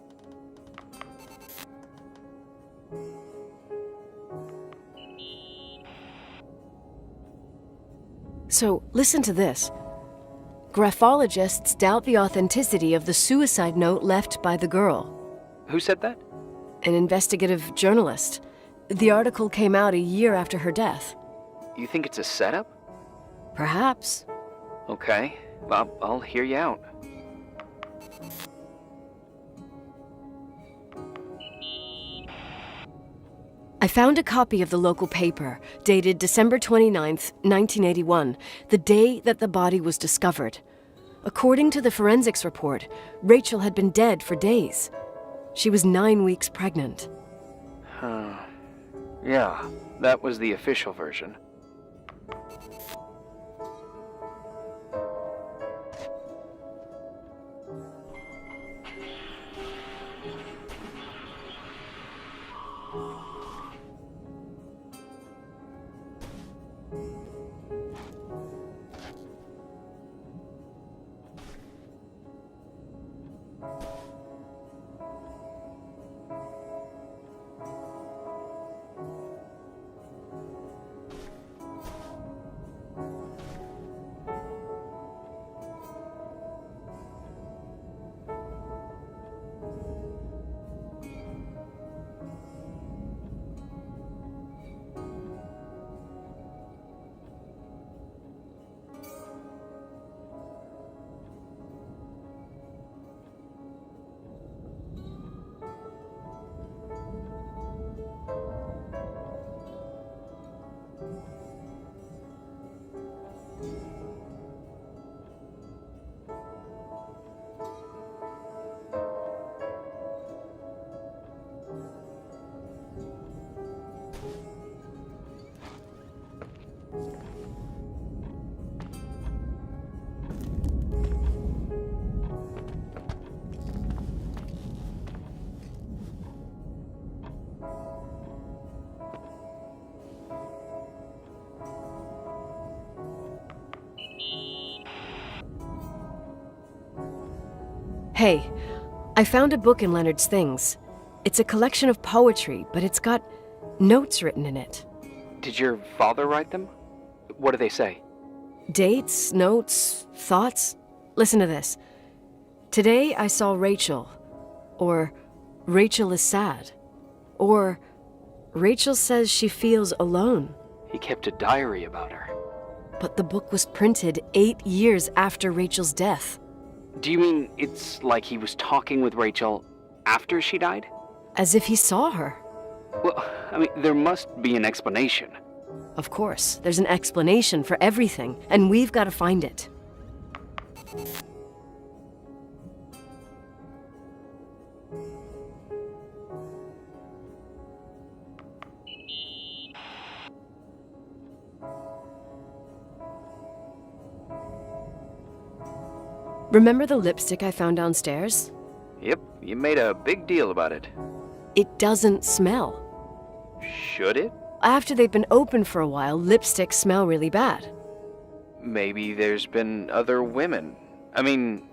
So, listen to this. Graphologists doubt the authenticity of the suicide note left by the girl. Who said that? An investigative journalist. The article came out a year after her death. You think it's a setup? Perhaps. Okay, I'll hear you out. I found a copy of the local paper, dated December 29th, 1981, the day that the body was discovered. According to the forensics report, Rachel had been dead for days. She was 9 weeks pregnant. Yeah, that was the official version. Hey, I found a book in Leonard's things. It's a collection of poetry, but it's got notes written in it. Did your father write them? What do they say? Dates, notes, thoughts. Listen to this. Today I saw Rachel. Or Rachel is sad. Or Rachel says she feels alone. He kept a diary about her. But the book was printed 8 years after Rachel's death. Do you mean it's like he was talking with Rachel after she died? As if he saw her. Well, I mean, there must be an explanation. Of course, there's an explanation for everything, and we've got to find it. Remember the lipstick I found downstairs? Yep, you made a big deal about it. It doesn't smell. Should it? After they've been open for a while, lipsticks smell really bad. Maybe there's been other women. I mean...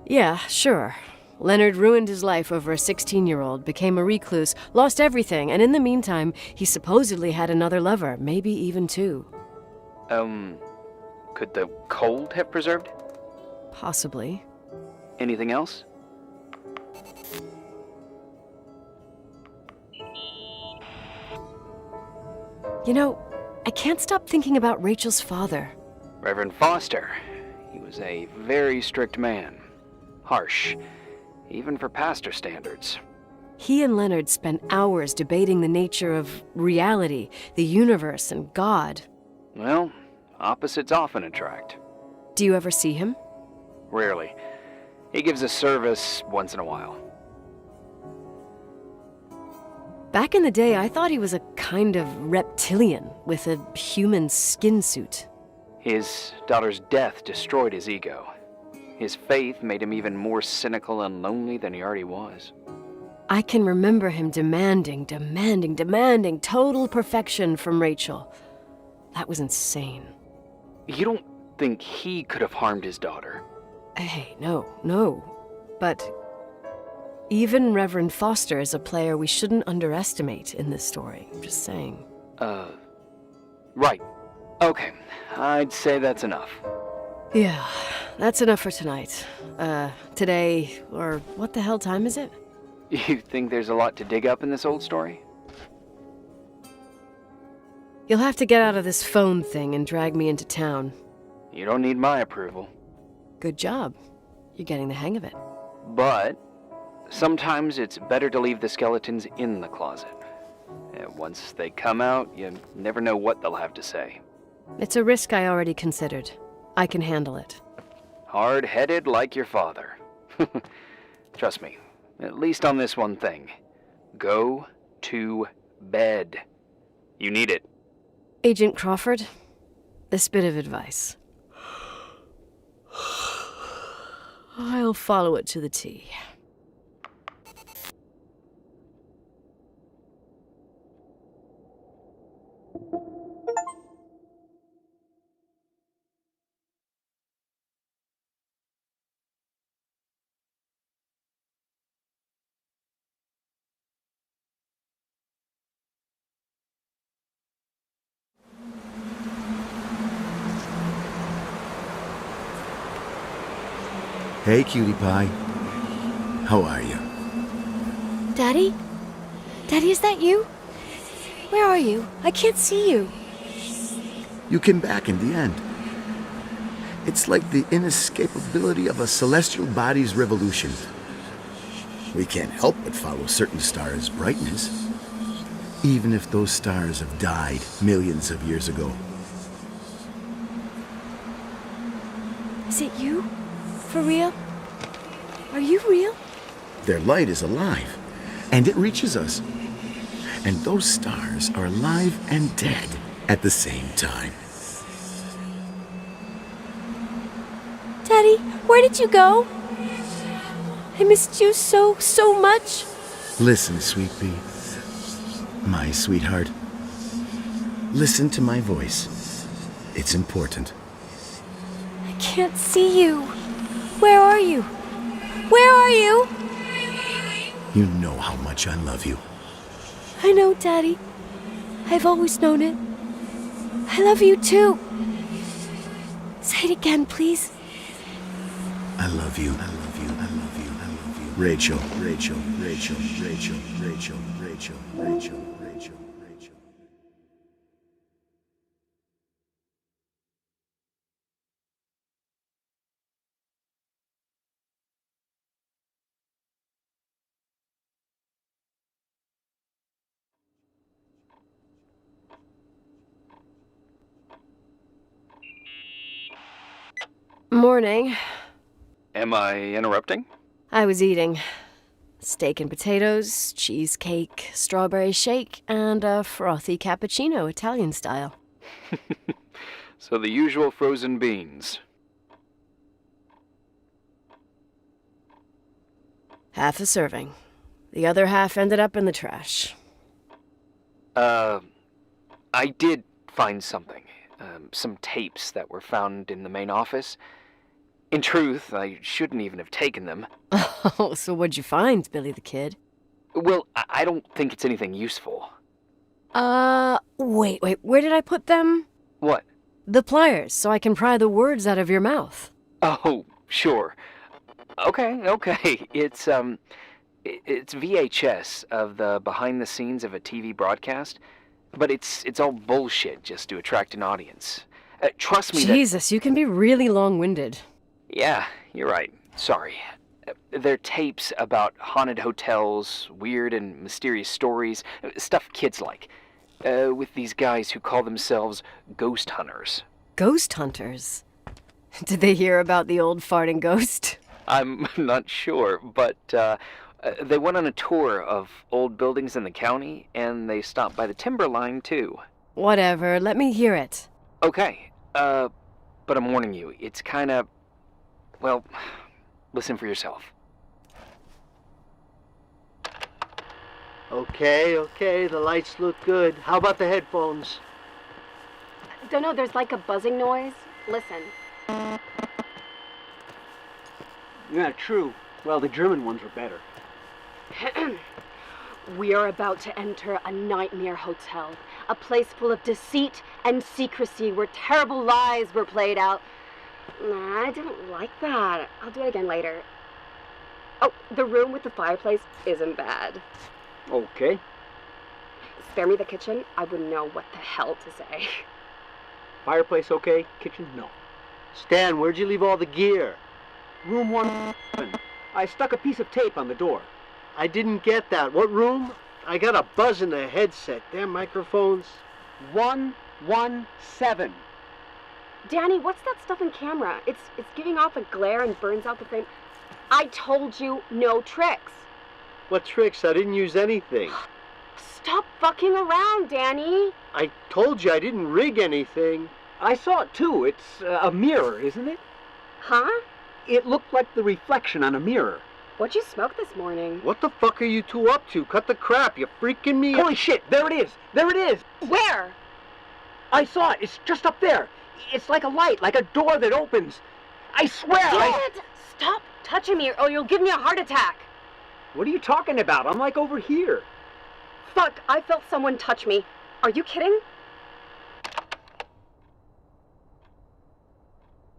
Yeah, sure. Leonard ruined his life over a 16-year-old, became a recluse, lost everything, and in the meantime, he supposedly had another lover, maybe even two. Could the cold have preserved? Possibly. Anything else? You know, I can't stop thinking about Rachel's father. Reverend Foster. He was a very strict man. Harsh, even for pastor standards. He and Leonard spent hours debating the nature of reality, the universe, and God. Well, opposites often attract. Do you ever see him? Rarely. He gives a service once in a while. Back in the day, I thought he was a kind of reptilian with a human skin suit. His daughter's death destroyed his ego. His faith made him even more cynical and lonely than he already was. I can remember him demanding total perfection from Rachel. That was insane. You don't think he could have harmed his daughter? Hey, no. But even Reverend Foster is a player we shouldn't underestimate in this story. I'm just saying. Right. Okay, I'd say that's enough. Yeah, that's enough for tonight. Today, or what the hell time is it? You think there's a lot to dig up in this old story? You'll have to get out of this phone thing and drag me into town. You don't need my approval. Good job. You're getting the hang of it. But Sometimes it's better to leave the skeletons in the closet. Once they come out, you never know what they'll have to say. It's a risk I already considered. I can handle it. Hard-headed like your father. Trust me, at least on this one thing. Go to bed. You need it. Agent Crawford, this bit of advice. I'll follow it to the T. Hey, cutie pie. How are you? Daddy? Daddy, is that you? Where are you? I can't see you. You came back in the end. It's like the inescapability of a celestial body's revolution. We can't help but follow certain stars' brightness, even if those stars have died millions of years ago. Is it you? For real? Are you real? Their light is alive, and it reaches us. And those stars are alive and dead at the same time. Daddy, where did you go? I missed you so much. Listen, sweet pea. My sweetheart. Listen to my voice. It's important. I can't see you. Where are you? Where are you? You know how much I love you. I know, Daddy. I've always known it. I love you too. Say it again, please. I love you. I love you. I love you. I love you. Rachel, Rachel, Rachel, Rachel, Rachel, Rachel, Rachel, Rachel, Rachel. Morning. Am I interrupting? I was eating steak and potatoes, cheesecake, strawberry shake, and a frothy cappuccino, Italian style. So the usual frozen beans. Half a serving. The other half ended up in the trash. I did find something. Some tapes that were found in the main office. In truth, I shouldn't even have taken them. Oh, so what'd you find, Billy the Kid? Well, I don't think it's anything useful. Wait, where did I put them? What? The pliers, so I can pry the words out of your mouth. Oh, sure. Okay. It's VHS of the behind the scenes of a TV broadcast, but it's all bullshit just to attract an audience. Trust me. Jesus, you can be really long-winded. Yeah, you're right. Sorry. They're tapes about haunted hotels, weird and mysterious stories, stuff kids like. With these guys who call themselves ghost hunters. Ghost hunters? Did they hear about the old farting ghost? I'm not sure, but they went on a tour of old buildings in the county, and they stopped by the timberline, too. Whatever, let me hear it. Okay, but I'm warning you, it's kinda... Well, listen for yourself. Okay, the lights look good. How about the headphones? Don't know, there's like a buzzing noise. Listen. Yeah, true. Well, the German ones were better. We are about to enter a nightmare hotel. A place full of deceit and secrecy where terrible lies were played out. Nah, I didn't like that. I'll do it again later. Oh, the room with the fireplace isn't bad. Okay. Spare me the kitchen. I wouldn't know what the hell to say. Fireplace okay, kitchen no. Stan, where'd you leave all the gear? Room 1. I stuck a piece of tape on the door. I didn't get that. What room? I got a buzz in the headset. Damn microphones. 117. Danny, what's that stuff in camera? It's giving off a glare and burns out the frame. I told you no tricks. What tricks? I didn't use anything. Stop fucking around, Danny. I told you I didn't rig anything. I saw it too. It's a mirror, isn't it? Huh? It looked like the reflection on a mirror. What'd you smoke this morning? What the fuck are you two up to? Cut the crap. You're freaking me Holy shit, there it is. There it is. Where? I saw it. It's just up there. It's like a light, like a door that opens. I swear. Damn it! Stop touching me or you'll give me a heart attack. What are you talking about? I'm like over here. Fuck, I felt someone touch me. Are you kidding?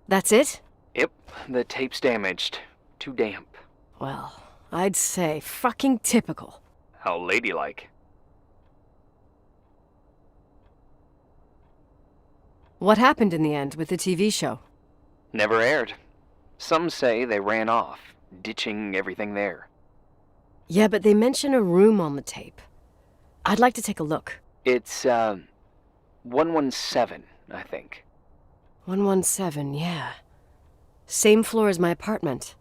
That's it? Yep, the tape's damaged. Too damp. Well, I'd say fucking typical. How ladylike. What happened in the end with the TV show? Never aired. Some say they ran off, ditching everything there. Yeah, but they mention a room on the tape. I'd like to take a look. It's, 117, I think. 117, yeah. Same floor as my apartment.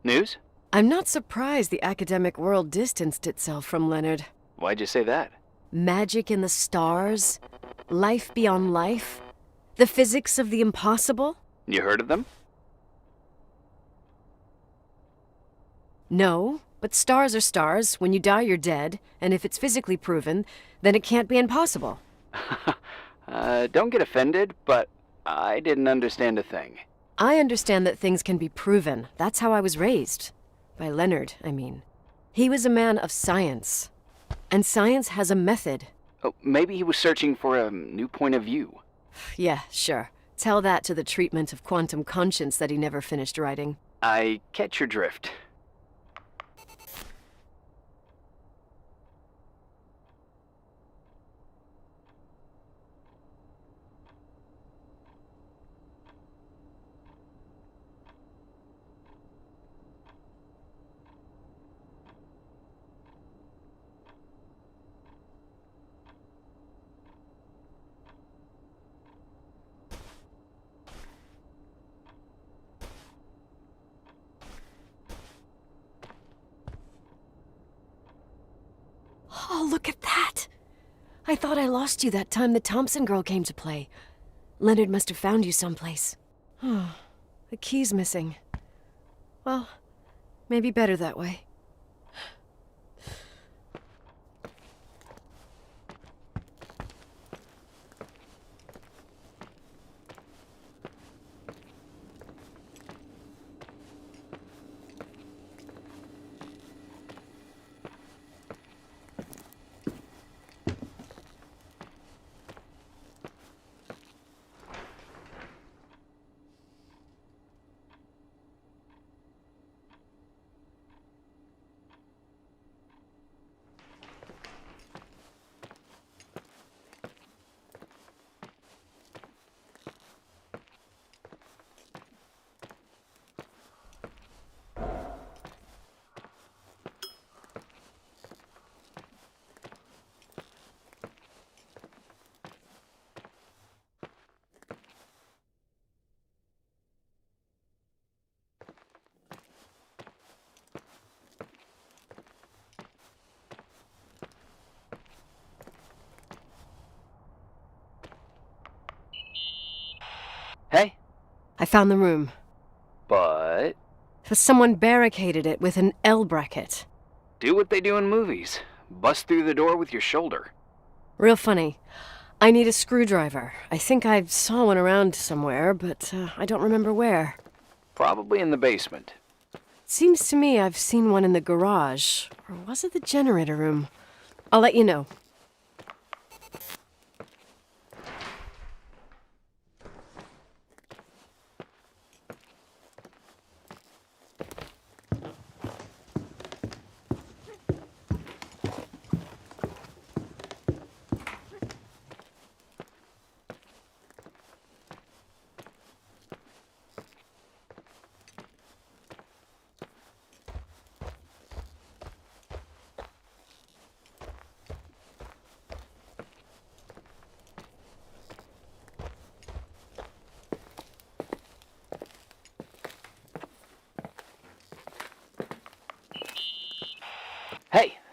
News? I'm not surprised the academic world distanced itself from Leonard. Why'd you say that? Magic in the stars, life beyond life, the physics of the impossible? You heard of them? No, but stars are stars. When you die, you're dead, and if it's physically proven, then it can't be impossible. Don't get offended, but I didn't understand a thing. I understand that things can be proven. That's how I was raised. By Leonard, I mean. He was a man of science. And science has a method. Oh, maybe he was searching for a new point of view. Yeah, sure. Tell that to the treatment of quantum conscience that he never finished writing. I catch your drift. Oh, look at that! I thought I lost you that time the Thompson girl came to play. Leonard must have found you someplace. Oh, the key's missing. Well, maybe better that way. Hey? I found the room. But Someone barricaded it with an L bracket. do what they do in movies. Bust through the door with your shoulder. Real funny. I need a screwdriver. I think I saw one around somewhere, but I don't remember where. Probably in the basement. Seems to me I've seen one in the garage. Or was it the generator room? I'll let you know.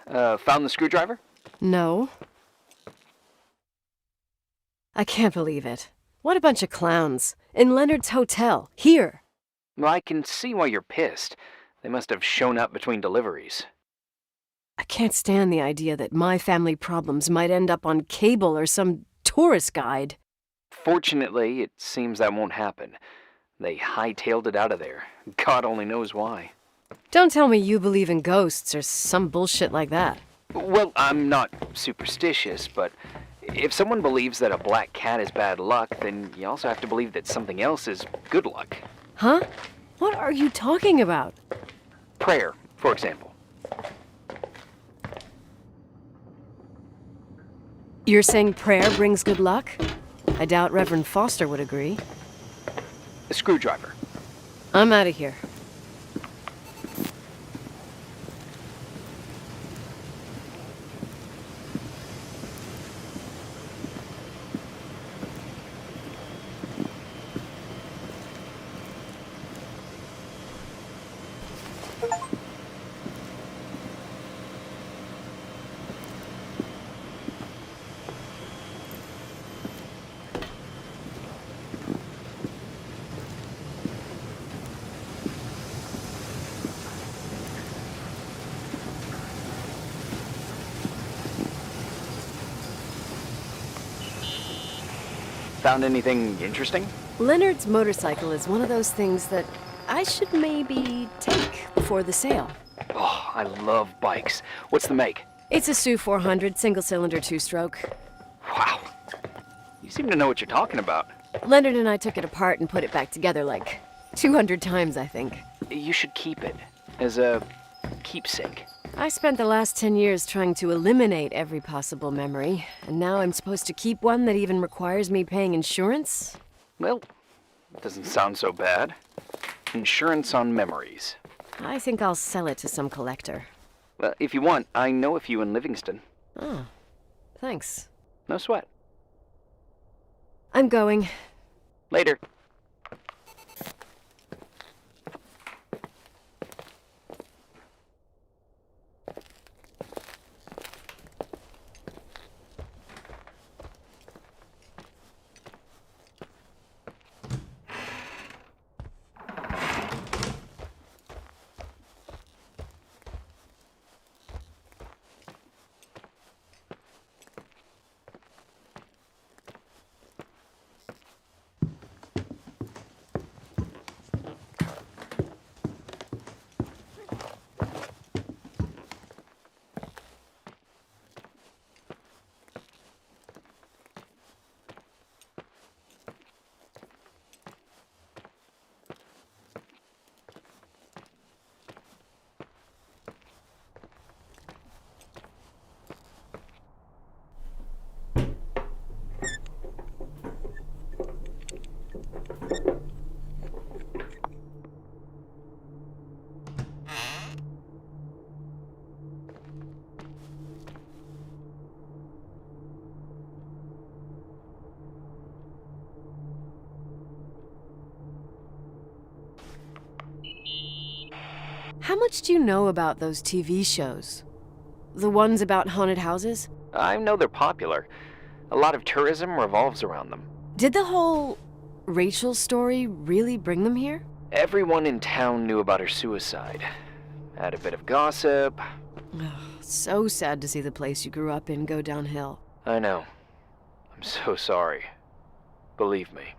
Found the screwdriver? No. I can't believe it. What a bunch of clowns. In Leonard's hotel. Here. Well, I can see why you're pissed. They must have shown up between deliveries. I can't stand the idea that my family problems might end up on cable or some tourist guide. Fortunately, it seems that won't happen. They hightailed it out of there. God only knows why. Don't tell me you believe in ghosts or some bullshit like that. Well, I'm not superstitious, but if someone believes that a black cat is bad luck, then you also have to believe that something else is good luck. Huh? What are you talking about? Prayer, for example. You're saying prayer brings good luck? I doubt Reverend Foster would agree. A screwdriver. I'm out of here. Found anything interesting? Leonard's motorcycle is one of those things that I should maybe take before the sale. Oh, I love bikes. What's the make? It's a SU 400 single-cylinder two-stroke. Wow. You seem to know what you're talking about. Leonard and I took it apart and put it back together like 200 times, I think. You should keep it as a keepsake. I spent the last 10 years trying to eliminate every possible memory, and now I'm supposed to keep one that even requires me paying insurance? Well, it doesn't sound so bad. Insurance on memories. I think I'll sell it to some collector. Well, if you want, I know a few in Livingston. Oh, thanks. No sweat. I'm going. Later. How much do you know about those TV shows? The ones about haunted houses? I know they're popular. A lot of tourism revolves around them. Did the whole Rachel story really bring them here? Everyone in town knew about her suicide. Had a bit of gossip. So sad to see the place you grew up in go downhill. I know. I'm so sorry. Believe me.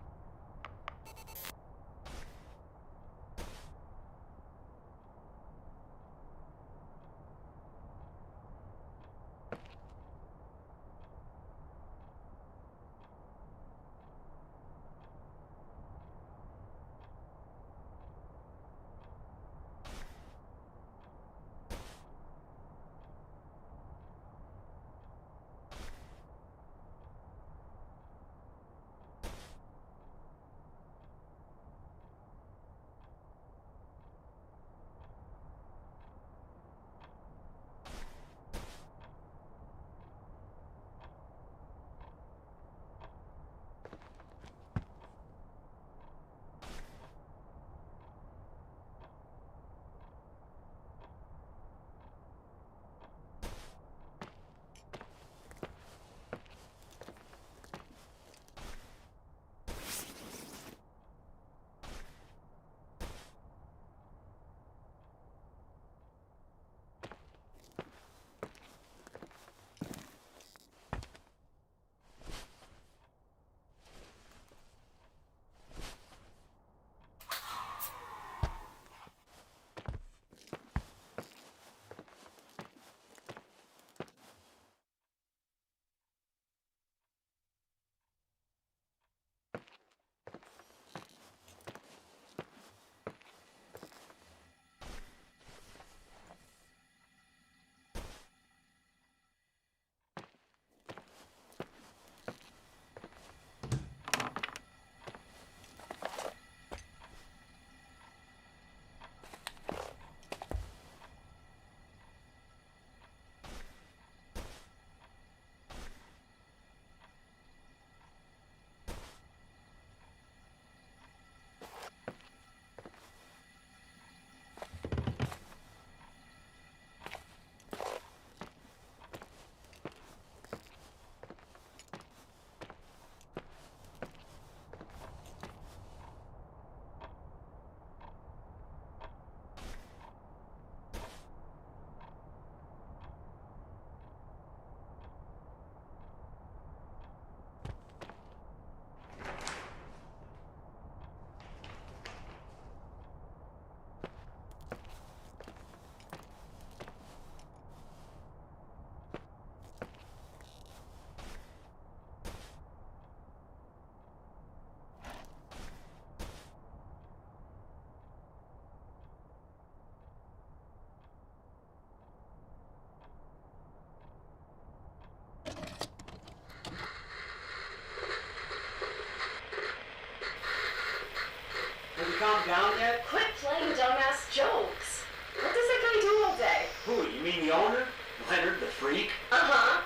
down yet? Quit playing dumbass jokes. What does that guy do all day? Who, you mean the owner? Leonard, the freak? Uh-huh.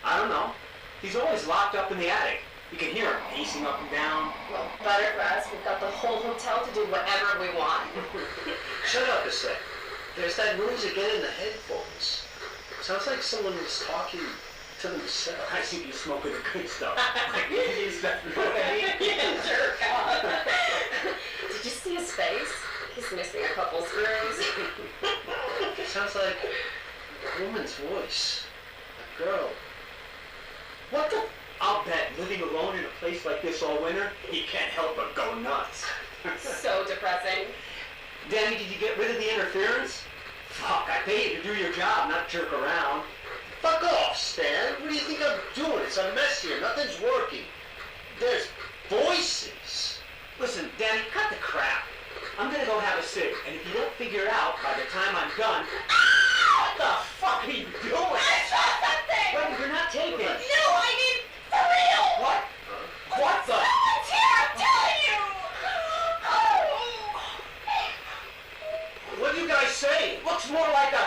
I don't know. He's always locked up in the attic. You can hear him pacing up and down. Well, better for us. We've got the whole hotel to do whatever we want. Shut up a sec. There's that noise again in the headphones. Sounds like someone is talking to themselves. I think you're smoking the good stuff. Like, you know what I mean? Yeah, jerk. Did you see his face? He's missing a couple screws. Sounds like a woman's voice. A girl. What the? I'll bet living alone in a place like this all winter, he can't help but go nuts. So depressing. Danny, did you get rid of the interference? Fuck, I pay you to do your job, not jerk around. Fuck off, Stan. What do you think I'm doing? It's a mess here. Nothing's working. There's voices. Listen, Danny, cut the crap. I'm gonna go have a cig, and if you don't figure it out by the time I'm done... What the fuck are you doing? I saw something! Wait, you're not taping. No, I mean, for real! What? What the? Someone's here, I'm telling you! What do you guys say? It looks more like a...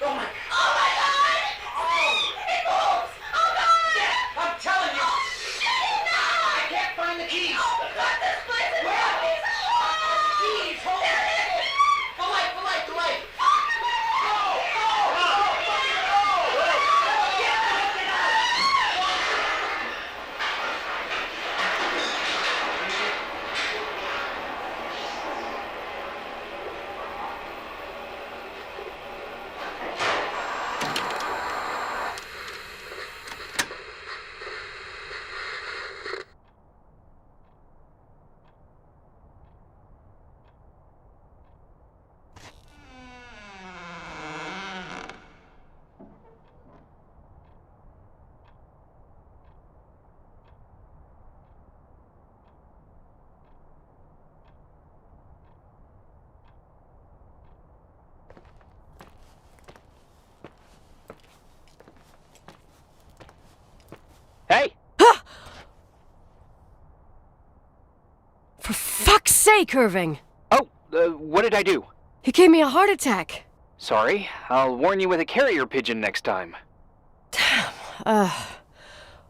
oh my... Oh my god! Oh! It moves! Oh god! Yeah, I'm telling you! Oh shit, no! I can't find the keys! Oh fuck, this place is Where? fucking Keys! Hold There it is! The light! The light! The light! Hey! For fuck's sake, Irving! Oh, what did I do? He gave me a heart attack. Sorry, I'll warn you with a carrier pigeon next time.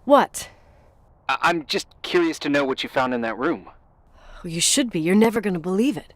What? I'm just curious to know what you found in that room. Well, you should be. You're never gonna believe it.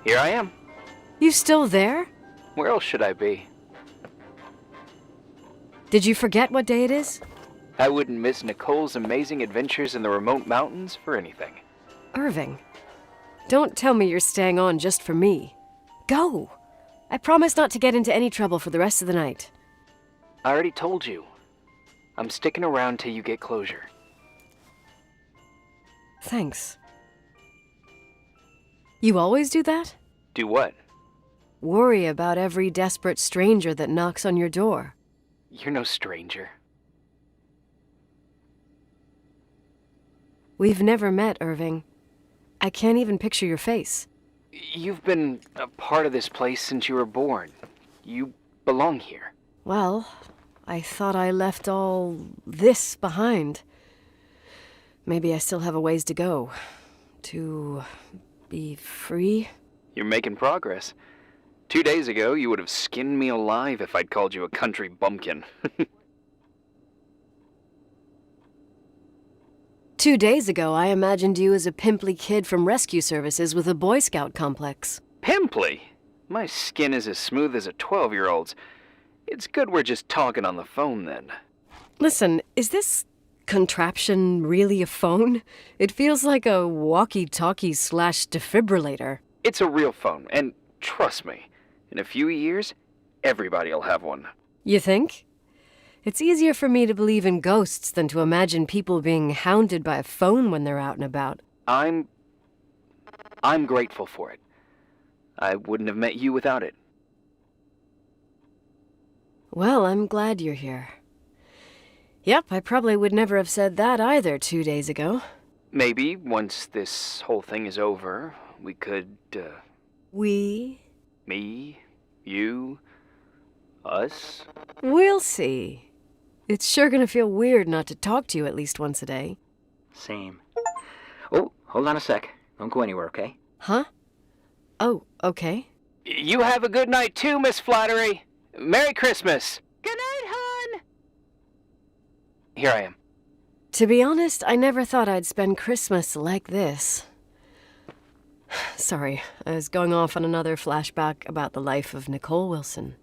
Here I am. You still there? Where else should I be? Did you forget what day it is? I wouldn't miss Nicole's amazing adventures in the remote mountains for anything. Irving, don't tell me you're staying on just for me. Go! I promise not to get into any trouble for the rest of the night. I already told you. I'm sticking around till you get closure. Thanks. You always do that? Do what? Worry about every desperate stranger that knocks on your door. You're no stranger. We've never met, Irving. I can't even picture your face. You've been a part of this place since you were born. You belong here. Well, I thought I left all this behind. Maybe I still have a ways to go. To be free? You're making progress. 2 days ago, you would have skinned me alive if I'd called you a country bumpkin. 2 days ago, I imagined you as a pimply kid from rescue services with a Boy Scout complex. Pimply? My skin is as smooth as a 12-year-old's. It's good we're just talking on the phone then. Listen, is this contraption really a phone? It feels like a walkie-talkie / defibrillator. It's a real phone, and Trust me, in a few years, everybody'll have one. You think? It's easier for me to believe in ghosts than to imagine people being hounded by a phone when they're out and about. I'm grateful for it. I wouldn't have met you without it. Well, I'm glad you're here. Yep, I probably would never have said that either 2 days ago. Maybe, once this whole thing is over, we could, We? Me, you, us? We'll see. It's sure gonna feel weird not to talk to you at least once a day. Same. Oh, hold on a sec. Don't go anywhere, okay? Huh? Oh, okay. You have a good night too, Miss Flattery. Merry Christmas. Good night, hon. Here I am. To be honest, I never thought I'd spend Christmas like this. Sorry, I was going off on another flashback about the life of Nicole Wilson.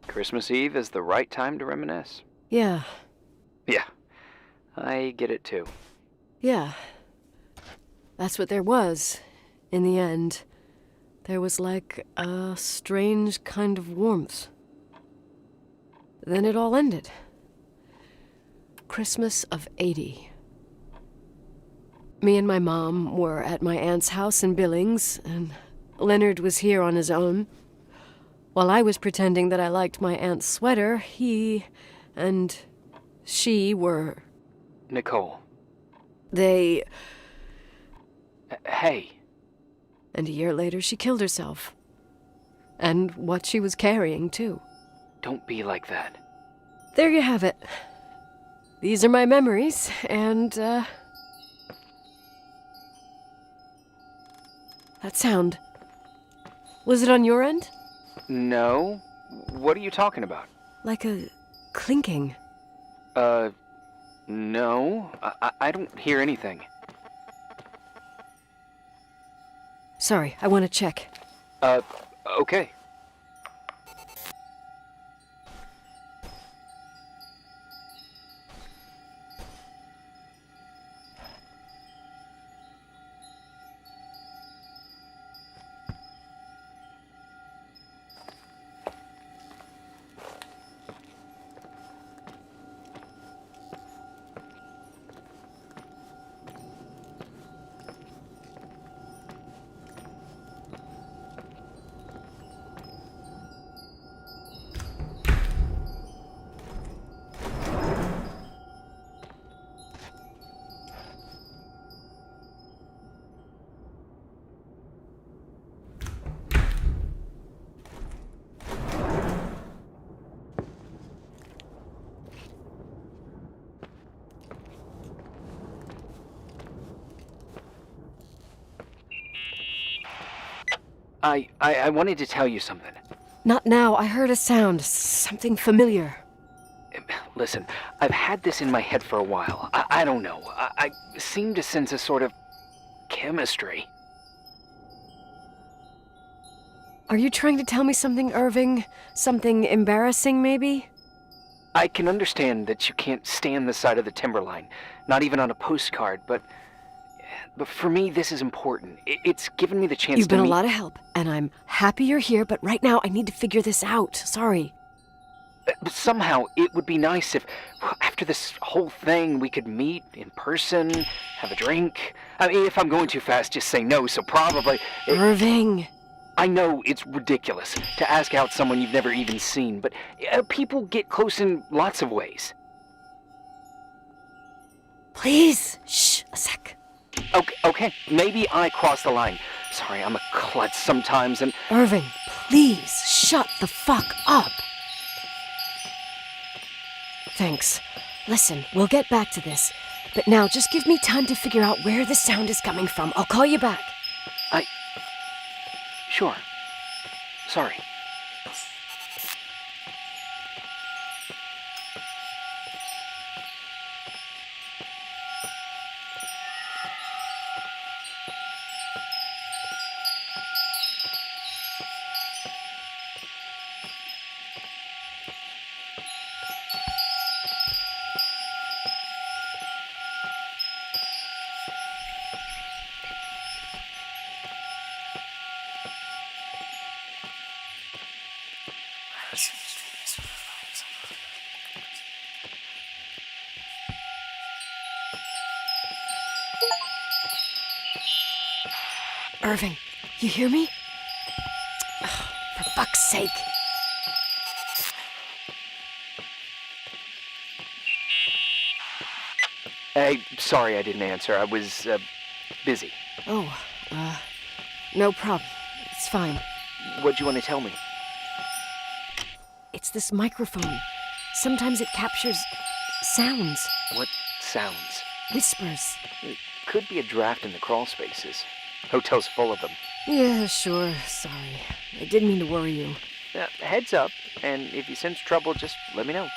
Christmas Eve is the right time to reminisce. Yeah. Yeah, I get it too. Yeah. That's what there was, in the end. There was like a strange kind of warmth. Then it all ended. Christmas of '80. Me and my mom were at my aunt's house in Billings, and Leonard was here on his own. While I was pretending that I liked my aunt's sweater, he and she were... Nicole. They... Hey. And a year later, she killed herself. And what she was carrying, too. Don't be like that. There you have it. These are my memories, and, that sound. Was it on your end? No. What are you talking about? Like a clinking. No. I don't hear anything. Sorry, I want to check. Okay. I wanted to tell you something. Not now. I heard a sound. Something familiar. Listen, I've had this in my head for a while. I don't know. I seem to sense a sort of chemistry. Are you trying to tell me something, Irving? Something embarrassing, maybe? I can understand that you can't stand the side of the timberline, not even on a postcard, but for me, this is important. It's given me the chance to You've been meet... a lot of help, and I'm happy you're here, but right now I need to figure this out. Sorry. But somehow, it would be nice if, after this whole thing, we could meet in person, have a drink. I mean, if I'm going too fast, just say no, so probably... Irving! I know it's ridiculous to ask out someone you've never even seen, but people get close in lots of ways. Please! Shh, a sec. Okay, maybe I crossed the line. Sorry, I'm a klutz sometimes, and... Irving, please, shut the fuck up! Thanks. Listen, we'll get back to this. But now, just give me time to figure out where the sound is coming from. I'll call you back. Sure. Sorry. Irving, you hear me? Ugh, for fuck's sake. Hey, sorry I didn't answer. I was, busy. Oh, no problem. It's fine. What'd you want to tell me? It's this microphone. Sometimes it captures sounds. What sounds? Whispers. It could be a draft in the crawl spaces. Hotel's full of them. Yeah, sure. Sorry. I didn't mean to worry you. Heads up, and if you sense trouble, just let me know.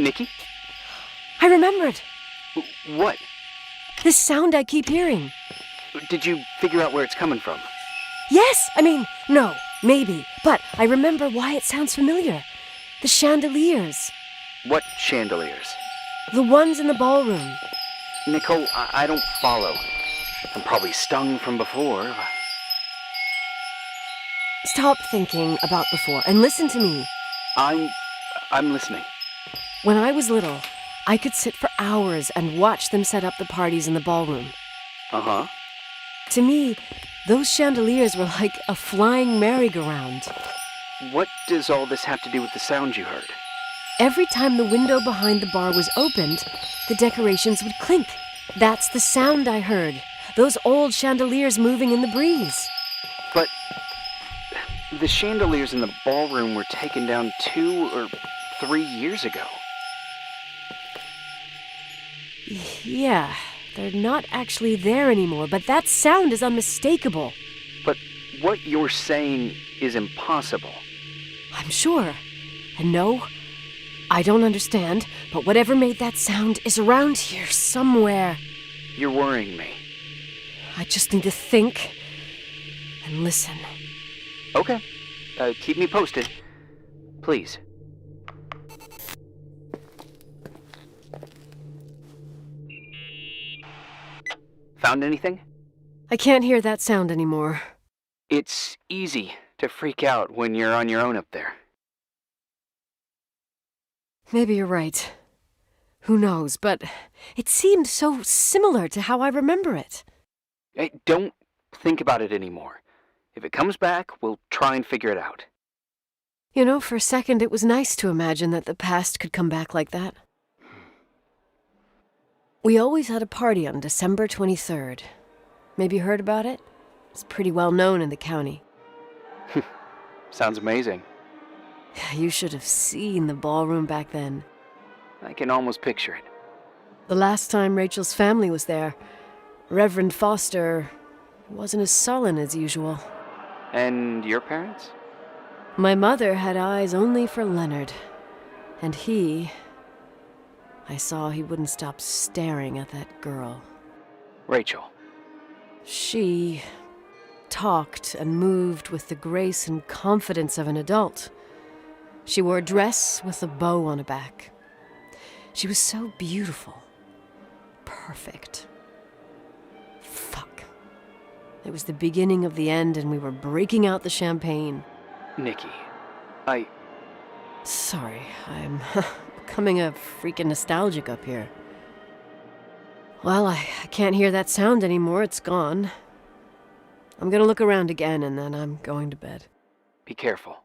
Nikki? I remembered. What? This sound I keep hearing. Did you figure out where it's coming from? Yes! I mean, no, maybe. But I remember why it sounds familiar. The chandeliers. What chandeliers? The ones in the ballroom. Nicole, I don't follow. I'm probably stung from before. Stop thinking about before and listen to me. I'm listening. When I was little, I could sit for hours and watch them set up the parties in the ballroom. Uh-huh. To me, those chandeliers were like a flying merry-go-round. What does all this have to do with the sound you heard? Every time the window behind the bar was opened, the decorations would clink. That's the sound I heard. Those old chandeliers moving in the breeze. But the chandeliers in the ballroom were taken down 2 or 3 years ago. Yeah, they're not actually there anymore, but that sound is unmistakable. But what you're saying is impossible. I'm sure. And no, I don't understand, but whatever made that sound is around here somewhere. You're worrying me. I just need to think and listen. Okay. Keep me posted. Please. Found anything? I can't hear that sound anymore. It's easy to freak out when you're on your own up there. Maybe you're right. Who knows, but it seemed so similar to how I remember it. Hey, don't think about it anymore. If it comes back, we'll try and figure it out. You know, for a second it was nice to imagine that the past could come back like that. We always had a party on December 23rd. Maybe you heard about it? It's pretty well known in the county. Sounds amazing. You should have seen the ballroom back then. I can almost picture it. The last time Rachel's family was there, Reverend Foster wasn't as sullen as usual. And your parents? My mother had eyes only for Leonard. And I saw he wouldn't stop staring at that girl. Rachel. She talked and moved with the grace and confidence of an adult. She wore a dress with a bow on her back. She was so beautiful. Perfect. Fuck. It was the beginning of the end and we were breaking out the champagne. Nikki, Sorry, I'm becoming a freaking nostalgic up here. Well, I can't hear that sound anymore. It's gone. I'm gonna look around again and then I'm going to bed. Be careful.